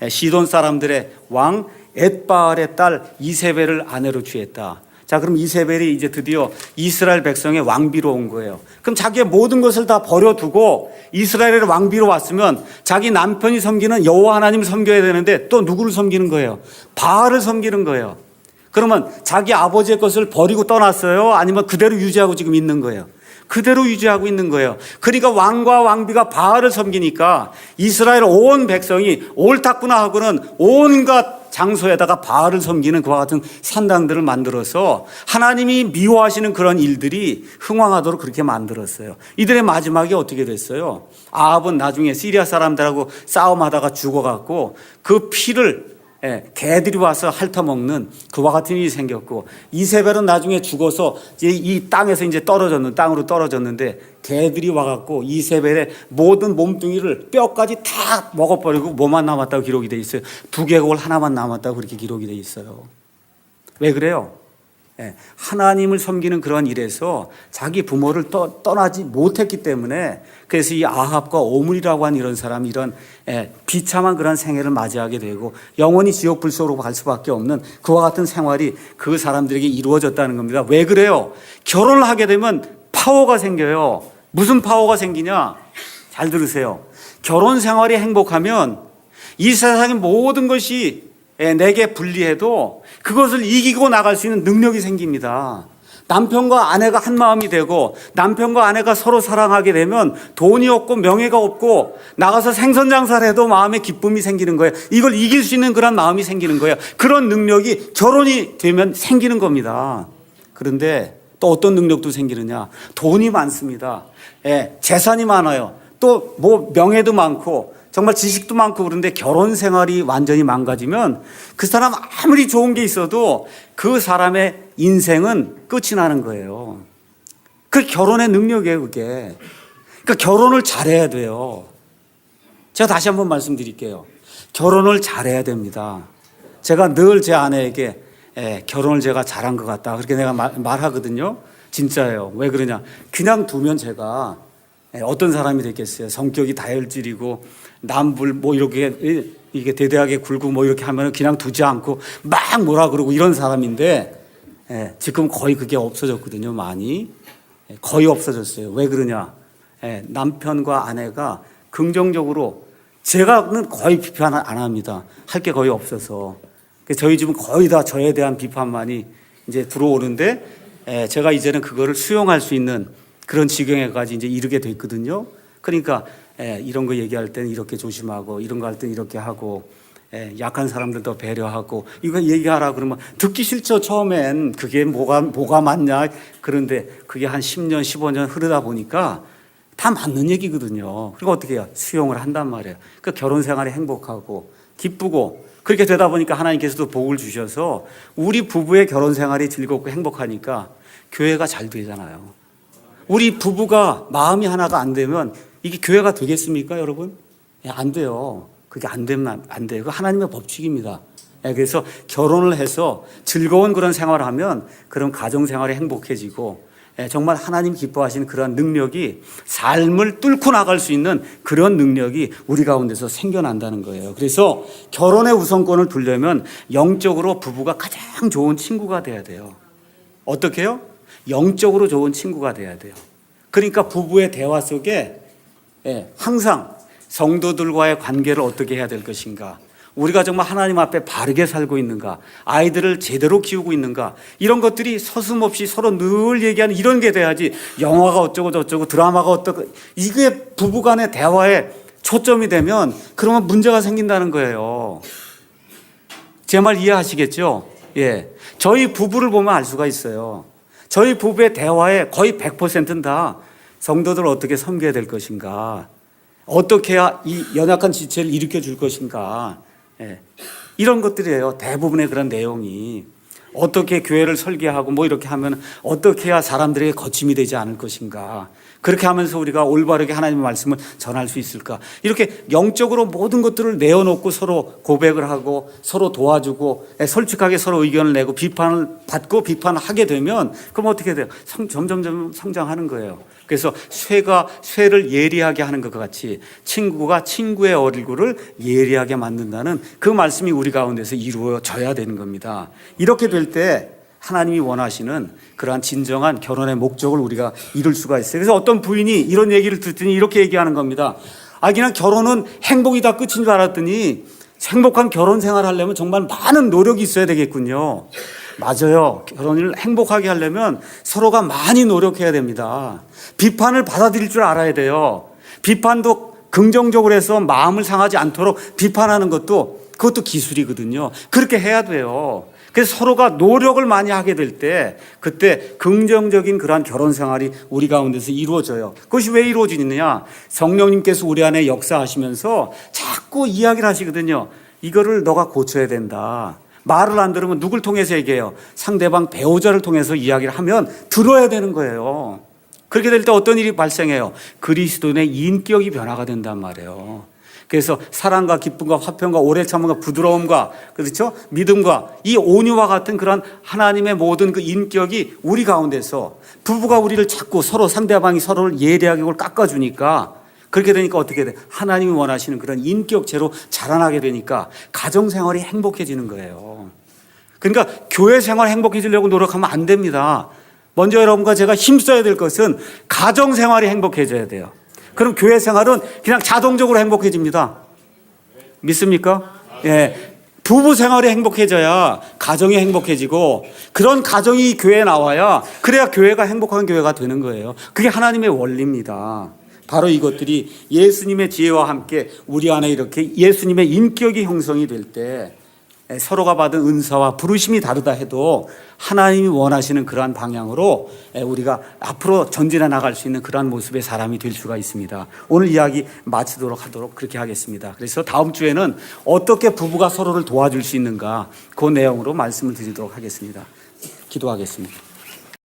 시돈 사람들의 왕 엣바알의 딸 이세벨을 아내로 취했다. 자, 그럼 이세벨이 이제 드디어 이스라엘 백성의 왕비로 온 거예요. 그럼 자기의 모든 것을 다 버려두고 이스라엘의 왕비로 왔으면 자기 남편이 섬기는 여호와 하나님을 섬겨야 되는데 또 누구를 섬기는 거예요? 바알을 섬기는 거예요. 그러면 자기 아버지의 것을 버리고 떠났어요? 아니면 그대로 유지하고 지금 있는 거예요? 그대로 유지하고 있는 거예요. 그러니까 왕과 왕비가 바알을 섬기니까 이스라엘 온 백성이 옳다구나 하고는 온갖 장소에다가 바알을 섬기는 그와 같은 산당들을 만들어서 하나님이 미워하시는 그런 일들이 흥왕하도록 그렇게 만들었어요. 이들의 마지막이 어떻게 됐어요? 아합은 나중에 시리아 사람들하고 싸움하다가 죽어갖고 그 피를 개들이 와서 핥아먹는 그와 같은 일이 생겼고 이세벨은 나중에 죽어서 이 땅에서 이제 땅으로 떨어졌는데 개들이 와갖고 이세벨의 모든 몸뚱이를 뼈까지 다 먹어버리고 뭐만 남았다고 기록이 돼 있어요. 두개골 하나만 남았다고 그렇게 기록이 돼 있어요. 왜 그래요? 하나님을 섬기는 그런 일에서 자기 부모를 떠나지 못했기 때문에 그래서 이 아합과 오므리라고 하는 이런 사람이 이런 비참한 그런 생애를 맞이하게 되고 영원히 지옥 불소로 갈 수밖에 없는 그와 같은 생활이 그 사람들에게 이루어졌다는 겁니다. 왜 그래요? 결혼을 하게 되면 파워가 생겨요. 무슨 파워가 생기냐? 잘 들으세요. 결혼 생활이 행복하면 이 세상의 모든 것이 내게 불리해도 그것을 이기고 나갈 수 있는 능력이 생깁니다. 남편과 아내가 한 마음이 되고 남편과 아내가 서로 사랑하게 되면 돈이 없고 명예가 없고 나가서 생선장사를 해도 마음에 기쁨이 생기는 거예요. 이걸 이길 수 있는 그런 마음이 생기는 거예요. 그런 능력이 결혼이 되면 생기는 겁니다. 그런데 또 어떤 능력도 생기느냐? 돈이 많습니다. 재산이 많아요. 또 뭐 명예도 많고 정말 지식도 많고 그런데 결혼 생활이 완전히 망가지면 그 사람 아무리 좋은 게 있어도 그 사람의 인생은 끝이 나는 거예요. 그 결혼의 능력이에요, 그게. 그러니까 결혼을 잘해야 돼요. 제가 다시 한번 말씀드릴게요. 결혼을 잘해야 됩니다. 제가 늘 제 아내에게 결혼을 제가 잘한 것 같다. 그렇게 내가 말하거든요. 진짜예요. 왜 그러냐. 그냥 두면 제가 어떤 사람이 됐겠어요. 성격이 다혈질이고 남불 뭐 이렇게 이게 대대하게 굴고 뭐 이렇게 하면 그냥 두지 않고 막 뭐라 그러고 이런 사람인데 지금 거의 그게 없어졌거든요. 많이 거의 없어졌어요. 왜 그러냐. 남편과 아내가 긍정적으로 제가는 거의 비판 안 합니다. 할 게 거의 없어서 저희 집은 거의 다 저에 대한 비판만이 이제 들어오는데 제가 이제는 그거를 수용할 수 있는 그런 지경에까지 이제 이르게 됐거든요. 그러니까 이런 거 얘기할 때는 이렇게 조심하고 이런 거 할 때는 이렇게 하고 약한 사람들도 배려하고 이거 얘기하라 그러면 듣기 싫죠. 처음엔 그게 뭐가 맞냐. 그런데 그게 한 10년 15년 흐르다 보니까 다 맞는 얘기거든요. 그리고 어떻게 해요? 수용을 한단 말이에요. 그러니까 결혼 생활이 행복하고 기쁘고 그렇게 되다 보니까 하나님께서도 복을 주셔서 우리 부부의 결혼 생활이 즐겁고 행복하니까 교회가 잘 되잖아요. 우리 부부가 마음이 하나가 안 되면 이게 교회가 되겠습니까, 여러분? 안 돼요. 그게 안 되면 안 돼요. 그 하나님의 법칙입니다. 그래서 결혼을 해서 즐거운 그런 생활을 하면 그런 가정 생활이 행복해지고 정말 하나님 기뻐하시는 그런 능력이 삶을 뚫고 나갈 수 있는 그런 능력이 우리 가운데서 생겨난다는 거예요. 그래서 결혼의 우선권을 두려면 영적으로 부부가 가장 좋은 친구가 돼야 돼요. 어떻게 해요? 영적으로 좋은 친구가 돼야 돼요. 그러니까 부부의 대화 속에 항상 성도들과의 관계를 어떻게 해야 될 것인가, 우리가 정말 하나님 앞에 바르게 살고 있는가, 아이들을 제대로 키우고 있는가, 이런 것들이 서슴없이 서로 늘 얘기하는 이런 게 돼야지 영화가 어쩌고 저쩌고 드라마가 어쩌고 이게 부부간의 대화에 초점이 되면 그러면 문제가 생긴다는 거예요. 제 말 이해하시겠죠? 저희 부부를 보면 알 수가 있어요. 저희 부부의 대화에 거의 100%는 다 성도들을 어떻게 섬겨야 될 것인가, 어떻게 해야 이 연약한 지체를 일으켜 줄 것인가, 이런 것들이에요. 대부분의 그런 내용이 어떻게 교회를 설계하고 뭐 이렇게 하면 어떻게 해야 사람들에게 거침이 되지 않을 것인가, 그렇게 하면서 우리가 올바르게 하나님의 말씀을 전할 수 있을까, 이렇게 영적으로 모든 것들을 내어놓고 서로 고백을 하고 서로 도와주고 솔직하게 서로 의견을 내고 비판을 받고 비판을 하게 되면 그럼 어떻게 돼요? 점점 성장하는 거예요. 그래서 쇠가 쇠를 예리하게 하는 것 같이 친구가 친구의 얼굴을 예리하게 만든다는 그 말씀이 우리 가운데서 이루어져야 되는 겁니다. 이렇게 될 때 하나님이 원하시는 그러한 진정한 결혼의 목적을 우리가 이룰 수가 있어요. 그래서 어떤 부인이 이런 얘기를 듣더니 이렇게 얘기하는 겁니다. 그냥 결혼은 행복이 다 끝인 줄 알았더니 행복한 결혼 생활 하려면 정말 많은 노력이 있어야 되겠군요. 맞아요. 결혼을 행복하게 하려면 서로가 많이 노력해야 됩니다. 비판을 받아들일 줄 알아야 돼요. 비판도 긍정적으로 해서 마음을 상하지 않도록 비판하는 그것도 기술이거든요. 그렇게 해야 돼요. 그래서 서로가 노력을 많이 하게 될 때 그때 긍정적인 그러한 결혼 생활이 우리 가운데서 이루어져요. 그것이 왜 이루어지느냐? 성령님께서 우리 안에 역사하시면서 자꾸 이야기를 하시거든요. 이거를 너가 고쳐야 된다. 말을 안 들으면 누굴 통해서 얘기해요? 상대방 배우자를 통해서 이야기를 하면 들어야 되는 거예요. 그렇게 될 때 어떤 일이 발생해요? 그리스도인의 인격이 변화가 된단 말이에요. 그래서 사랑과 기쁨과 화평과 오래 참음과 부드러움과 그렇죠? 믿음과 이 온유와 같은 그런 하나님의 모든 그 인격이 우리 가운데서 부부가 우리를 자꾸 서로 상대방이 서로를 예리하게 깎아주니까 그렇게 되니까 어떻게 돼? 하나님이 원하시는 그런 인격체로 자라나게 되니까 가정생활이 행복해지는 거예요. 그러니까 교회 생활 행복해지려고 노력하면 안 됩니다. 먼저 여러분과 제가 힘써야 될 것은 가정생활이 행복해져야 돼요. 그럼 교회 생활은 그냥 자동적으로 행복해집니다. 믿습니까? 부부 생활이 행복해져야 가정이 행복해지고 그런 가정이 교회에 나와야 그래야 교회가 행복한 교회가 되는 거예요. 그게 하나님의 원리입니다. 바로 이것들이 예수님의 지혜와 함께 우리 안에 이렇게 예수님의 인격이 형성이 될 때 서로가 받은 은사와 부르심이 다르다 해도 하나님이 원하시는 그러한 방향으로 우리가 앞으로 전진해 나갈 수 있는 그러한 모습의 사람이 될 수가 있습니다. 오늘 이야기 마치도록 하도록 그렇게 하겠습니다. 그래서 다음 주에는 어떻게 부부가 서로를 도와줄 수 있는가 그 내용으로 말씀을 드리도록 하겠습니다. 기도하겠습니다.